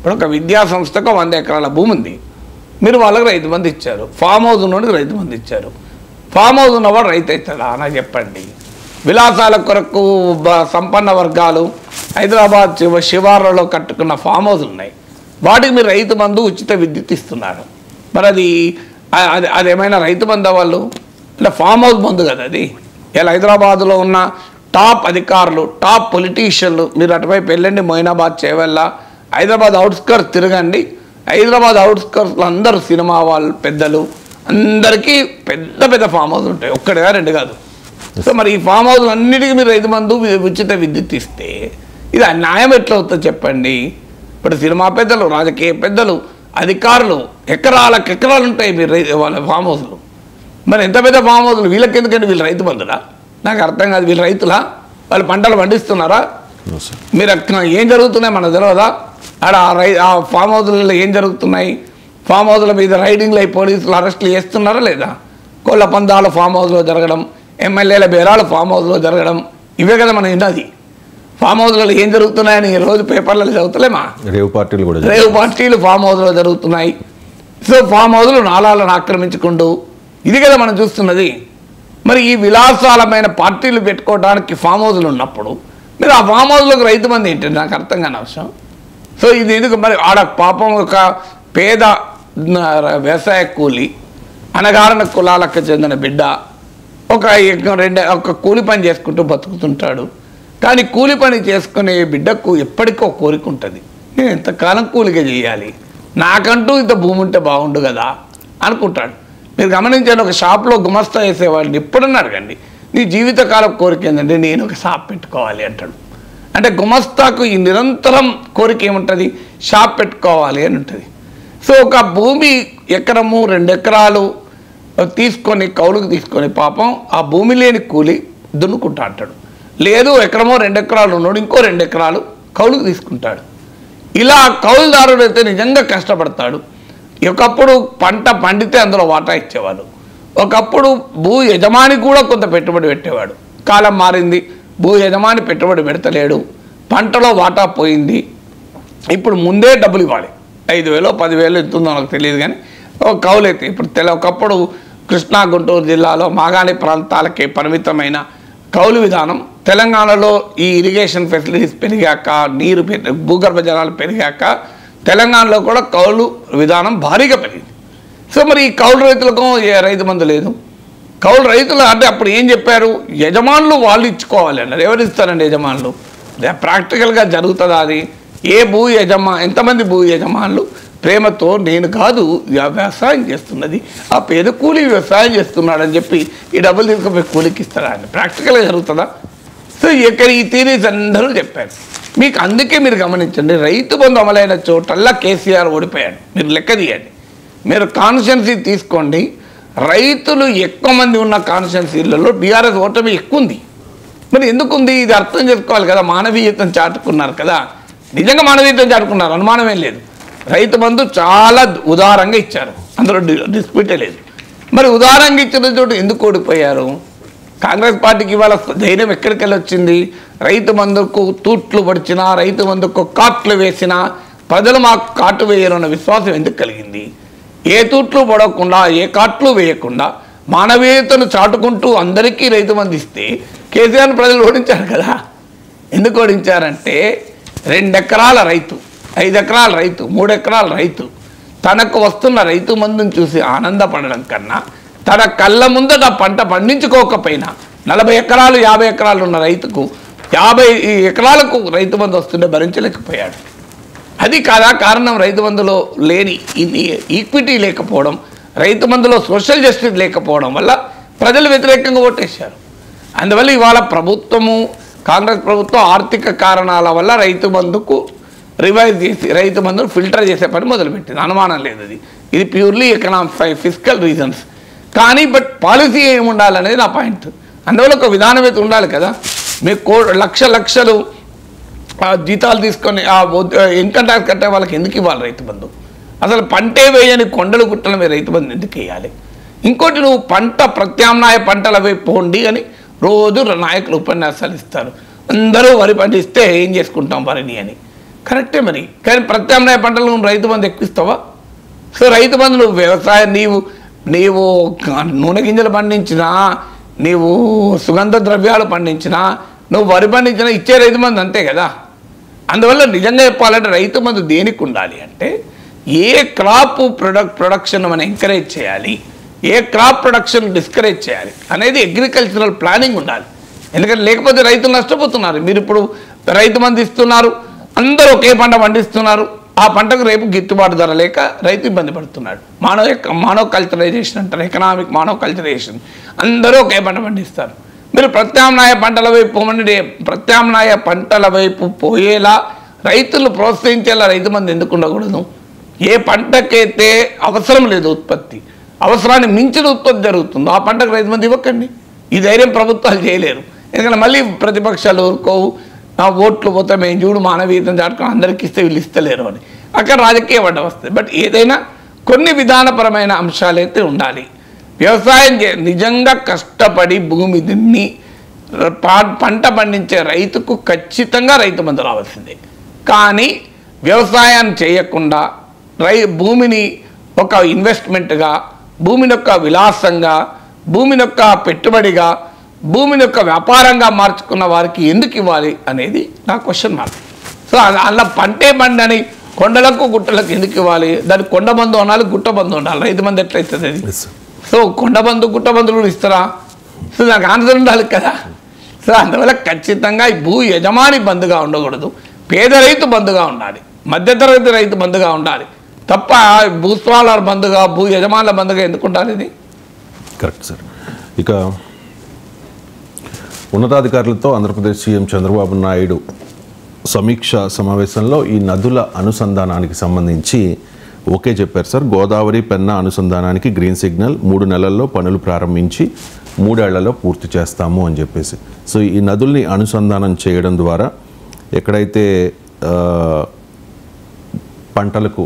[SPEAKER 3] ఇప్పుడు ఒక విద్యా సంస్థకు 100 ఎకరాల భూమి ఉంది, మీరు వాళ్ళకి రైతు బంధు ఇచ్చారు. ఫామ్ హౌస్ ఉన్నోడికి రైతు బంధు ఇచ్చారు. ఫామ్ హౌస్ ఉన్నవాడు రైతు అవుతాడా నాకు చెప్పండి. విలాసాల కొరకు సంపన్న వర్గాలు హైదరాబాద్ శివార్లలో కట్టుకున్న ఫామ్ హౌస్లు ఉన్నాయి, వాటికి మీరు రైతు బంధు ఉచిత విద్యుత్ ఇస్తున్నారు. మరి అదేమైనా రైతు బంధు వాళ్ళు అంటే ఫామ్ హౌస్ బంధు కదా అది. ఇలా హైదరాబాద్లో ఉన్న టాప్ అధికారులు, టాప్ పొలిటీషియన్లు, మీరు అటువైపు వెళ్ళండి, మొయినాబాద్ చేవెళ్ళ, హైదరాబాద్ అవుట్స్కర్ట్స్ తిరగండి. హైదరాబాద్ అవుట్స్కర్ట్స్లో అందరూ సినిమా వాళ్ళు పెద్దలు అందరికీ పెద్ద పెద్ద ఫామ్ హౌస్ ఉంటాయి, ఒక్కటిగా 2 కాదు. సో మరి ఈ ఫామ్ హౌస్ అన్నిటికీ మీరు రైతు బంధు ఉచిత విద్యుత్ ఇస్తే ఇది న్యాయం ఎట్లా అవుతుందో చెప్పండి. ఇప్పుడు సినిమా పెద్దలు, రాజకీయ పెద్దలు, అధికారులు ఎకరాలు ఉంటాయి మీరు వాళ్ళ ఫామ్ హౌస్లు. మరి ఎంత పెద్ద ఫామ్ హౌస్లు వీళ్ళకి ఎందుకంటే వీళ్ళు రైతు బంధురా నాకు అర్థం కాదు. వీళ్ళు రైతులా? వాళ్ళు పంటలు పండిస్తున్నారా? మీరు ఏం జరుగుతున్నాయి మనకు తెలియదా? ఆడ ఆ ఫామ్ హౌస్లలో ఏం జరుగుతున్నాయి? ఫామ్ హౌస్ల మీద రైడింగ్లు అయి పోలీసులు అరెస్టులు చేస్తున్నారా లేదా? కోళ్ళ పందాలు ఫామ్ హౌస్లో జరగడం, ఎమ్మెల్యేల బేరాలు ఫామ్ హౌస్లో జరగడం, ఇవే కదా మనం విన్నది. ఫామ్ హౌస్లలో ఏం జరుగుతున్నాయని రోజు పేపర్లలో చదువుతలేమా? రేవు పార్టీలు ఫామ్ హౌస్లో జరుగుతున్నాయి. సో ఫామ్ హౌస్లు నాలాలను ఆక్రమించుకుంటూ ఇది కదా మనం చూస్తున్నది. మరి ఈ విలాసాలమైన పార్టీలు పెట్టుకోవడానికి ఫామ్ హౌస్లు ఉన్నప్పుడు మీరు ఆ ఫామ్ హౌస్లోకి రైతు బంధు ఏంటంటే నాకు అర్థం కాని అవసరం. సో ఇది ఎందుకు మరి? ఆడ పాపం ఒక పేద వ్యవసాయ కూలి అనగారిన కులాలకు చెందిన బిడ్డ ఒక కూలి పని చేసుకుంటూ బతుకుతుంటాడు. కానీ కూలి పని చేసుకునే బిడ్డకు ఎప్పటికో కోరిక ఉంటుంది, నేను ఎంతకాలం కూలిగా చేయాలి, నాకంటూ ఇంత భూమి ఉంటే బాగుండు కదా అనుకుంటాడు. మీరు గమనించండి, ఒక షాప్లో గుమస్తా వేసేవాడిని ఎప్పుడన్నా అడగండి, నీ జీవితకాలం కోరిక ఏంటంటే నేను ఒక షాప్ పెట్టుకోవాలి అంటాడు. అంటే గుమస్తాకు ఈ నిరంతరం కోరిక ఏముంటుంది? షాప్ పెట్టుకోవాలి అని ఉంటుంది. సో ఒక భూమి 1 ఎకరము 2 ఎకరాలు తీసుకొని కౌలుకు తీసుకొని పాపం ఆ భూమి లేని కూలి దున్నుకుంటా అంటాడు. లేదు 1 ఎకరమో 2 ఎకరాలు ఉన్నాడు, ఇంకో 2 ఎకరాలు కౌలుకు తీసుకుంటాడు. ఇలా కౌలుదారుడు అయితే నిజంగా కష్టపడతాడు. ఒకప్పుడు పంట పండితే అందులో వాటా ఇచ్చేవాడు, ఒకప్పుడు భూ యజమాని కూడా కొంత పెట్టుబడి పెట్టేవాడు. కాలం మారింది, భూ యజమాని పెట్టుబడి పెడతలేడు, పంటలో వాటా పోయింది. ఇప్పుడు ముందే డబ్బులు ఇవ్వాలి, 5,000 10,000 ఎంతుందో నాకు తెలియదు, కానీ కౌలు అయితే ఇప్పుడు ఒకప్పుడు కృష్ణా గుంటూరు జిల్లాలో మాగాణి ప్రాంతాలకే పరిమితమైన కౌలు విధానం తెలంగాణలో ఈ ఇరిగేషన్ ఫెసిలిటీస్ పెరిగాక, నీరు భూగర్భ జలాలు పెరిగాక తెలంగాణలో కూడా కౌలు విధానం భారీగా పెరిగింది. సో మరి ఈ కౌలు రైతులకు రైతు బంధు లేదు. కౌలు రైతులు అంటే అప్పుడు ఏం చెప్పారు? యజమానులు వాళ్ళు ఇచ్చుకోవాలి అన్నారు. ఎవరు ఇస్తారండి యజమానులు? ప్రాక్టికల్గా జరుగుతుందా అది? ఎంతమంది భూ యజమానులు ప్రేమతో నేను కాదు వ్యవసాయం చేస్తున్నది, ఆ పేద కూలి వ్యవసాయం చేస్తున్నాడని చెప్పి ఈ డబ్బులు తీసుకుపోయి కూలికి ఇస్తారా అండి? ప్రాక్టికల్గా జరుగుతుందా? సో ఇక్కడ ఈ థీరీస్ అందరూ చెప్పారు మీకు. అందుకే మీరు గమనించండి, రైతు బంధు అమలైన చోటల్లా కేసీఆర్ ఓడిపోయాడు. మీరు లెక్క తీయండి, మీరు కాన్స్టిట్యున్సీ తీసుకోండి, రైతులు ఎక్కువ మంది ఉన్న కాన్స్టిట్యున్సీలలో బీఆర్ఎస్ ఓటమి ఎక్కువ ఉంది. మరి ఎందుకుంది? ఇది అర్థం చేసుకోవాలి కదా. మానవీయతను చాటుకున్నారు కదా, నిజంగా మానవీయతను చాటుకున్నారు, అనుమానమేం లేదు. రైతు బంధు చాలా ఉదారంగా ఇచ్చారు, అందులో డిస్ప్యూటే లేదు. మరి ఉదారంగా ఇచ్చిన చోటు ఎందుకు ఓడిపోయారు? కాంగ్రెస్ పార్టీకి ఇవాళ ధైర్యం ఎక్కడికి వెళ్ళి వచ్చింది? రైతు బంధుకు తూట్లు పడిచినా, రైతు బంధుకు కాట్లు వేసినా ప్రజలు మాకు కాటు వేయరన్న విశ్వాసం ఎందుకు కలిగింది? ఏ తూట్లు పడకుండా, ఏ కాట్లు వేయకుండా మానవీయతను చాటుకుంటూ అందరికీ రైతు బంధు ఇస్తే కేసీఆర్ ప్రజలు ఓడించారు కదా. ఎందుకు ఓడించారంటే 2 ఎకరాల రైతు, 5 ఎకరాల రైతు, 3 ఎకరాల రైతు తనకు వస్తున్న రైతు బంధుని చూసి ఆనందపడడం కన్నా తన కళ్ళ ముందట పంట పండించుకోకపోయినా 40 ఎకరాలు 50 ఎకరాలు ఉన్న రైతుకు 50 ఎకరాలకు రైతు బంధు వస్తుంటే భరించలేకపోయాడు. అది కాదా కారణం? రైతు బంధులో లేని ఈక్విటీ లేకపోవడం, రైతు బంధులో సోషల్ జస్టిస్ లేకపోవడం వల్ల ప్రజలు వ్యతిరేకంగా ఓటేశారు. అందువల్ల ఇవాళ ప్రభుత్వము, కాంగ్రెస్ ప్రభుత్వం ఆర్థిక కారణాల వల్ల రైతు బంధుకు రివైజ్ చేసి రైతు బంధును ఫిల్టర్ చేసే పని మొదలుపెట్టింది, అనుమానం లేదు. ఇది ప్యూర్లీ ఎకనామిక్ ఫిజికల్ రీజన్స్. కానీ పాలసీ ఏమి ఉండాలనేది నా పాయింట్. అందువల్ల ఒక విధానవేత్త ఉండాలి కదా. మీకు లక్షలు జీతాలు తీసుకొని ఇన్కమ్ ట్యాక్స్ కట్టే వాళ్ళకి ఎందుకు ఇవ్వాలి రైతు బంధు? అసలు పంటే వేయని కొండలు గుట్టల మీద రైతు బంధు ఎందుకు వేయాలి? ఇంకోటి, నువ్వు ప్రత్యామ్నాయ పంటల వైపు పోండి అని రోజు నాయకులు ఉపన్యాసాలు ఇస్తారు. అందరూ వరి పండిస్తే ఏం చేసుకుంటాం వరిని అని. కరెక్టే మరి. కానీ ప్రత్యామ్నాయ పంటలు నువ్వు రైతు బంధు ఎక్కువిస్తావా? సో రైతు బంధు నువ్వు వ్యవసాయం నీవు నూనె గింజలు పండించినా, నీవు సుగంధ ద్రవ్యాలు పండించినా, నువ్వు వరి పండించినా ఇచ్చే రైతు బంధు అంతే కదా. అందువల్ల నిజంగా చెప్పాలంటే రైతు బంధు దేనికి ఉండాలి అంటే ఏ క్రాప్ ప్రొడక్షన్ మనం ఎంకరేజ్ చేయాలి, ఏ క్రాప్ ప్రొడక్షన్ డిస్కరేజ్ చేయాలి అనేది అగ్రికల్చరల్ ప్లానింగ్ ఉండాలి. ఎందుకంటే లేకపోతే రైతులు నష్టపోతున్నారు. మీరు ఇప్పుడు రైతు బంధు ఇస్తున్నారు, అందరూ ఒకే పంట పండిస్తున్నారు, ఆ పంటకు రేపు గిట్టుబాటు ధర లేక రైతు ఇబ్బంది పడుతున్నాడు. మానోకల్చరైజేషన్ అంటారు, ఎకనామిక్ మానోకల్చరైజేషన్. అందరూ ఒకే పంట పండిస్తారు. మీరు ప్రత్యామ్నాయ పంటల వైపు ప్రత్యామ్నాయ పంటల వైపు పోయేలా రైతులు ప్రోత్సహించేలా రైతు బంధు ఎందుకు ఉండకూడదు? ఏ పంటకైతే అవసరం లేదు ఉత్పత్తి, అవసరాన్ని మించిన ఉత్పత్తి జరుగుతుందో ఆ పంటకు రైతు బంధు ఇవ్వకండి. ఈ ధైర్యం ప్రభుత్వాలు చేయలేరు. ఎందుకంటే మళ్ళీ ప్రతిపక్షాలు ఊరుకోవు, ఓట్లు పోతే మేము చూడు మానవీయతను దాటుకుని అందరికీ ఇస్తే వీళ్ళు ఇస్తలేరు అని అక్కడ రాజకీయ వడ్డ వస్తుంది. బట్ ఏదైనా కొన్ని విధానపరమైన అంశాలు అయితే ఉండాలి. వ్యవసాయం నిజంగా కష్టపడి భూమి దున్ని పంట పండించే రైతుకు ఖచ్చితంగా రైతు బంధు రావాల్సిందే. కానీ వ్యవసాయం చేయకుండా భూమిని ఒక ఇన్వెస్ట్మెంట్గా, భూమిని యొక్క విలాసంగా, భూమిని యొక్క పెట్టుబడిగా, భూమిని యొక్క వ్యాపారంగా మార్చుకున్న వారికి ఎందుకు ఇవ్వాలి అనేది నా క్వశ్చన్ మార్క్. సో అలా పంటే బండి కొండలకు గుట్టలకు ఎందుకు ఇవ్వాలి? దానికి కొండ బంధు ఉండాలి, గుట్ట బంధు ఉండాలి. రైతు బంధు ఎట్లయితుంది అది? సో కొండ బంధు గుట్ట బంధువులు ఇస్తారా? సో దానికి ఆన్సర్ ఉండాలి కదా. సో అందువల్ల ఖచ్చితంగా భూ యజమాని బంధుగా ఉండకూడదు, పేద రైతు బంధుగా ఉండాలి, మధ్యతరగతి రైతు బంధుగా ఉండాలి తప్ప భూస్వాముల బంధుగా, భూ యజమానుల బంధుగా ఎందుకు ఉండాలి ఇది?
[SPEAKER 1] Correct sir. ఇక ఉన్నతాధికారులతో ఆంధ్రప్రదేశ్ సీఎం చంద్రబాబు నాయుడు సమీక్ష సమావేశంలో ఈ నదుల అనుసంధానానికి సంబంధించి ఓకే చెప్పారు సార్. గోదావరి పెన్నా అనుసంధానానికి గ్రీన్ సిగ్నల్, 3 నెలల్లో పనులు ప్రారంభించి 3 ఏళ్లలో పూర్తి చేస్తాము అని చెప్పేసి. సో ఈ నదుల్ని అనుసంధానం చేయడం ద్వారా ఎక్కడైతే పంటలకు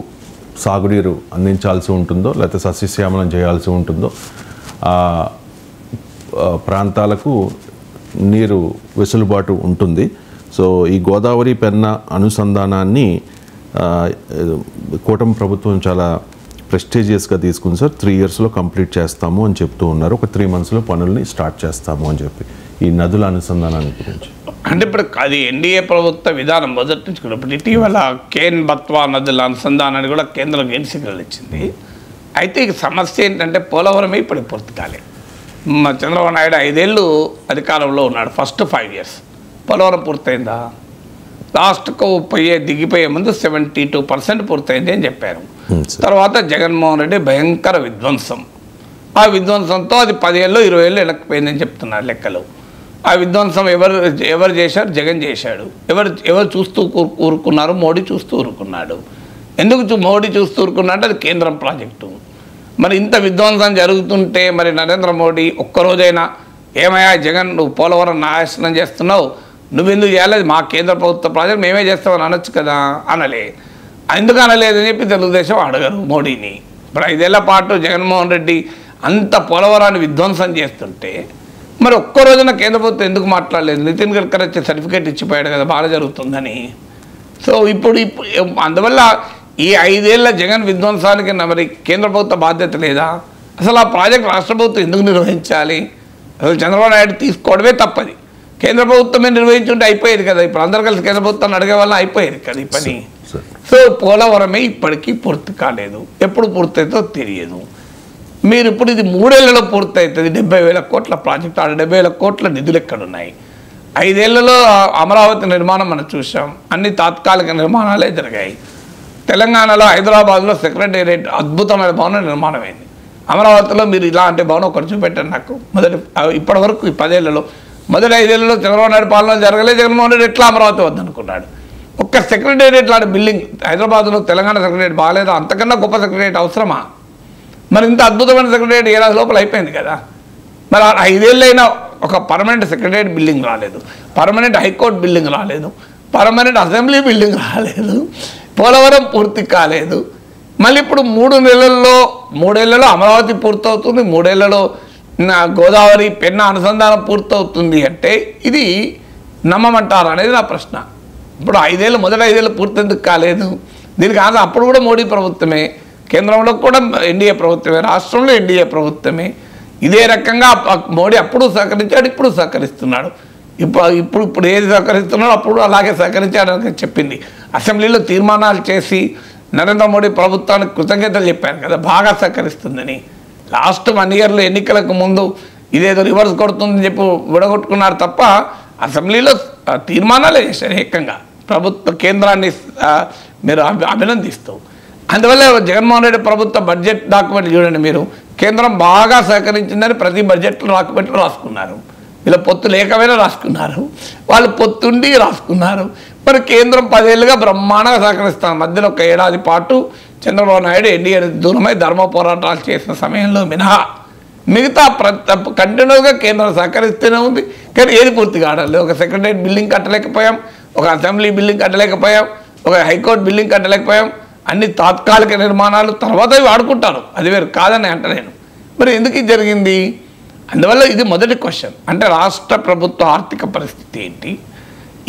[SPEAKER 1] సాగునీరు అందించాల్సి ఉంటుందో లేకపోతే సస్యశ్యామలం చేయాల్సి ఉంటుందో ఆ ప్రాంతాలకు నీరు వెసులుబాటు ఉంటుంది. సో ఈ గోదావరి పెన్నా అనుసంధానాన్ని కూటమి ప్రభుత్వం చాలా ప్రెస్టీజియస్గా తీసుకుంది సార్. 3 ఇయర్స్లో కంప్లీట్ చేస్తాము అని చెప్తూ ఉన్నారు. ఒక 3 మంత్స్లో పనుల్ని స్టార్ట్ చేస్తాము అని చెప్పి ఈ నదుల అనుసంధానాన్ని గురించి
[SPEAKER 3] అంటే ఇప్పుడు అది ఎన్డీఏ ప్రభుత్వ విధానం మొదటి నుంచి కూడా. ఇప్పుడు ఇటీవల కేన్ బత్వా నదుల అనుసంధానాన్ని కూడా కేంద్రం గ్రీన్ సిగ్నల్ ఇచ్చింది. అయితే ఇక సమస్య ఏంటంటే పోలవరమే ఇప్పుడు పూర్తి కాలేదు. చంద్రబాబు నాయుడు 5 ఏళ్ళు అధికారంలో ఉన్నాడు. ఫస్ట్ 5 ఇయర్స్ పోలవరం పూర్తయిందా? లాస్ట్కు దిగిపోయే ముందు 72% పూర్తయింది అని చెప్పారు. తర్వాత జగన్మోహన్ రెడ్డి భయంకర విధ్వంసం, ఆ విధ్వంసంతో అది 10 ఏళ్ళు 20 ఏళ్ళు వెనక్కిపోయిందని చెప్తున్నారు లెక్కలు. ఆ విధ్వంసం ఎవరు చేశారు? జగన్ చేశాడు. ఎవరు చూస్తూ ఊరుకున్నారు? మోడీ చూస్తూ ఊరుకున్నాడు. ఎందుకు మోడీ చూస్తూ ఊరుకున్నాడు? అది కేంద్రం ప్రాజెక్టు. మరి ఇంత విధ్వంసం జరుగుతుంటే మరి నరేంద్ర మోడీ ఒక్కరోజైనా ఏమయ్యా జగన్ నువ్వు పోలవరం నాశనం చేస్తున్నావు, నువ్వెందుకు చేయాలి, మా కేంద్ర ప్రభుత్వ ప్రాజెక్ట్ మేమే చేస్తామని అనొచ్చు కదా? అనలే. ఎందుకు అనలేదని చెప్పి తెలుగుదేశం అడగరు మోడీని. ఇప్పుడు 5 ఏళ్ల పాటు జగన్మోహన్ రెడ్డి అంత పోలవరాన్ని విధ్వంసం చేస్తుంటే మరి ఒక్కరోజున కేంద్ర ప్రభుత్వం ఎందుకు మాట్లాడలేదు? నితిన్ గడ్కరీ వచ్చి సర్టిఫికేట్ ఇచ్చిపోయాడు కదా బాగా జరుగుతుందని. సో ఇప్పుడు అందువల్ల ఈ 5 ఏళ్ల జగన్ విధ్వంసానికి మరి కేంద్ర ప్రభుత్వ బాధ్యత లేదా? అసలు ఆ ప్రాజెక్ట్ రాష్ట్ర ప్రభుత్వం ఎందుకు నిర్వహించాలి? అసలు చంద్రబాబు నాయుడు తీసుకోవడమే తప్పది. కేంద్ర ప్రభుత్వమే నిర్వహించుంటే అయిపోయేది కదా. ఇప్పుడు అందరు కలిసి కేంద్ర ప్రభుత్వాన్ని అడిగే వల్ల అయిపోయేది కదా ఈ పని. సో పోలవరమే ఇప్పటికీ పూర్తి కాలేదు. ఎప్పుడు పూర్తయితో తెలియదు. మీరు ఇప్పుడు ఇది 3 ఏళ్లలో పూర్తి అవుతుంది. 70,000 కోట్ల ప్రాజెక్టు, 70,000 కోట్ల నిధులు ఎక్కడున్నాయి? 5 ఏళ్లలో అమరావతి నిర్మాణం మనం చూసాం. అన్ని తాత్కాలిక నిర్మాణాలే జరిగాయి. తెలంగాణలో హైదరాబాద్లో సెక్రటేరియట్ అద్భుతమైన భవనం నిర్మాణం అయింది. అమరావతిలో మీరు ఇలాంటి భవనం ఒకటి చూపెట్టండి నాకు. ఇప్పటి వరకు ఈ 10 ఏళ్లలో మొదటి 5 ఏళ్లలో చంద్రబాబు నాయుడు పాలన జరగలేదు. జగన్మోహన్ రెడ్డి ఎట్లా అమరావతి వద్దనుకున్నాడు? ఒక్క సెక్రటేరియట్ లాంటి బిల్డింగ్ హైదరాబాద్లో తెలంగాణ సెక్రటేరియట్ బాగాలేదా? అంతకన్నా గొప్ప సెక్రటేరియట్ అవసరమా? మరి ఇంత అద్భుతమైన సెక్రటేరియట్ ఏడాది లోపల అయిపోయింది కదా. మరి 5 ఏళ్ళైనా ఒక పర్మనెంట్ సెక్రటేరియట్ బిల్డింగ్ రాలేదు, పర్మనెంట్ హైకోర్టు బిల్డింగ్ రాలేదు, పర్మనెంట్ అసెంబ్లీ బిల్డింగ్ రాలేదు, పోలవరం పూర్తి కాలేదు. మళ్ళీ ఇప్పుడు 3 ఏళ్లలో అమరావతి పూర్తవుతుంది, 3 ఏళ్లలో గోదావరి పెన్నా అనుసంధానం పూర్తవుతుంది అంటే ఇది నమ్మమంటారు అనేది నా ప్రశ్న. ఇప్పుడు మొదటి 5 ఏళ్ళు పూర్తి ఎందుకు కాలేదు? దీనికి ఆధారం అప్పుడు కూడా మోడీ ప్రభుత్వమే, కేంద్రంలో కూడా ఎన్డీఏ ప్రభుత్వమే, రాష్ట్రంలో ఎన్డీఏ ప్రభుత్వమే. ఇదే రకంగా మోడీ అప్పుడు సహకరించాడు, ఇప్పుడు సహకరిస్తున్నాడు. ఇప్పుడు ఏది సహకరిస్తున్నాడో అప్పుడు అలాగే సహకరించాడని చెప్పింది. అసెంబ్లీలో తీర్మానాలు చేసి నరేంద్ర మోడీ ప్రభుత్వానికి కృతజ్ఞతలు చెప్పారు కదా, బాగా సహకరిస్తుందని. లాస్ట్ 1 ఇయర్లో ఎన్నికలకు ముందు ఇదేదో రివర్స్ కొడుతుందని చెప్పి విడగొట్టుకున్నారు తప్ప అసెంబ్లీలో తీర్మానాలే చేశారు ఏకంగా కేంద్రాన్ని మీరు అభినందిస్తూ. అందువల్ల జగన్మోహన్ రెడ్డి ప్రభుత్వ బడ్జెట్ డాక్యుమెంట్ చూడండి మీరు, కేంద్రం బాగా సహకరించిందని ప్రతి బడ్జెట్లో డాక్యుమెంట్లు రాసుకున్నారు. ఇలా పొత్తు లేకపోయినా రాసుకున్నారు, వాళ్ళు పొత్తుండి రాసుకున్నారు. మరి కేంద్రం 10 ఏళ్ళుగా బ్రహ్మాండంగా సహకరిస్తాం. మధ్యలో 1 ఏడాది పాటు చంద్రబాబు నాయుడు ఎన్డీఏ దూరమై ధర్మ పోరాటాలు చేసిన సమయంలో మినహా మిగతా కంటిన్యూగా కేంద్రం సహకరిస్తూనే ఉంది. కానీ ఏది పూర్తి కావడం, ఒక సెక్రటరియట్ బిల్డింగ్ కట్టలేకపోయాం, ఒక అసెంబ్లీ బిల్డింగ్ కట్టలేకపోయాం, ఒక హైకోర్టు బిల్డింగ్ కట్టలేకపోయాం. అన్ని తాత్కాలిక నిర్మాణాలు, తర్వాత వాడుకుంటారు, అది వేరు కాదని అంటలేను. మరి ఎందుకు ఇది జరిగింది? అందువల్ల ఇది మొదటి క్వశ్చన్. అంటే రాష్ట్ర ప్రభుత్వ ఆర్థిక పరిస్థితి ఏంటి?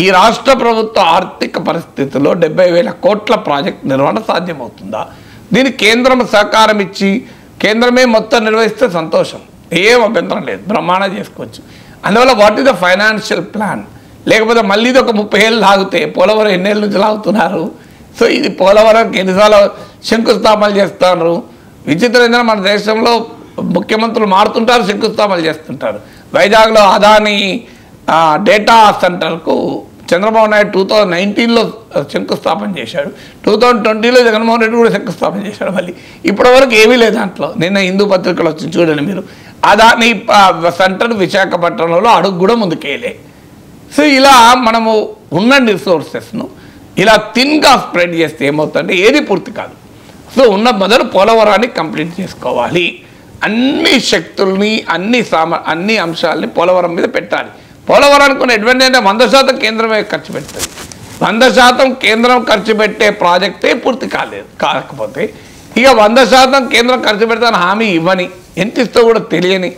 [SPEAKER 3] ఈ రాష్ట్ర ప్రభుత్వ ఆర్థిక పరిస్థితిలో 70,000 కోట్ల ప్రాజెక్ట్ నిర్వహణ సాధ్యమవుతుందా? దీనికి కేంద్రం సహకారం ఇచ్చి కేంద్రమే మొత్తం నిర్వహిస్తే సంతోషం, ఏం అభ్యంతరం లేదు, బ్రహ్మాండం చేసుకోవచ్చు. అందువల్ల what is the financial plan? లేకపోతే మళ్ళీ ఇది ఒక 30 ఏళ్ళు లాగితే, పోలవరం ఎన్నేళ్ళ నుంచి లాగుతున్నారు. సో ఇది పోలవరంకి ఎన్నిసార్లు శంకుస్థాపనలు చేస్తున్నారు. విచిత్రం ఏంటంటే మన దేశంలో ముఖ్యమంత్రులు మారుతుంటారు, శంకుస్థాపనలు చేస్తుంటారు. వైజాగ్లో అదానీ డేటా సెంటర్కు చంద్రబాబు నాయుడు 2019లో శంకుస్థాపన చేశాడు, 2020లో జగన్మోహన్ రెడ్డి కూడా శంకుస్థాపన చేశాడు. మళ్ళీ ఇప్పటివరకు ఏమీ లేదు దాంట్లో. నిన్న హిందూ పత్రికలు వచ్చింది చూడండి మీరు, అదానీ సెంటర్ విశాఖపట్నంలో అడుగు కూడా ముందుకేలే. సో ఇలా మనము ఉన్న రిసోర్సెస్ను ఇలా థిన్గా స్ప్రెడ్ చేస్తే ఏమవుతుందంటే ఏది పూర్తి కాదు. సో ఉన్న మొదలు పోలవరాన్ని కంప్లీట్ చేసుకోవాలి. అన్ని శక్తుల్ని అన్ని అంశాలని పోలవరం మీద పెట్టాలి. పోలవరానికి ఉన్న అడ్వాంటేజ్ 100% కేంద్రమే ఖర్చు పెడుతుంది. 100% కేంద్రం ఖర్చు పెట్టే ప్రాజెక్టే పూర్తి కాకపోతే ఇక 100% కేంద్రం ఖర్చు పెడతాను హామీ ఇవ్వని, ఎంత ఇస్తో కూడా తెలియని,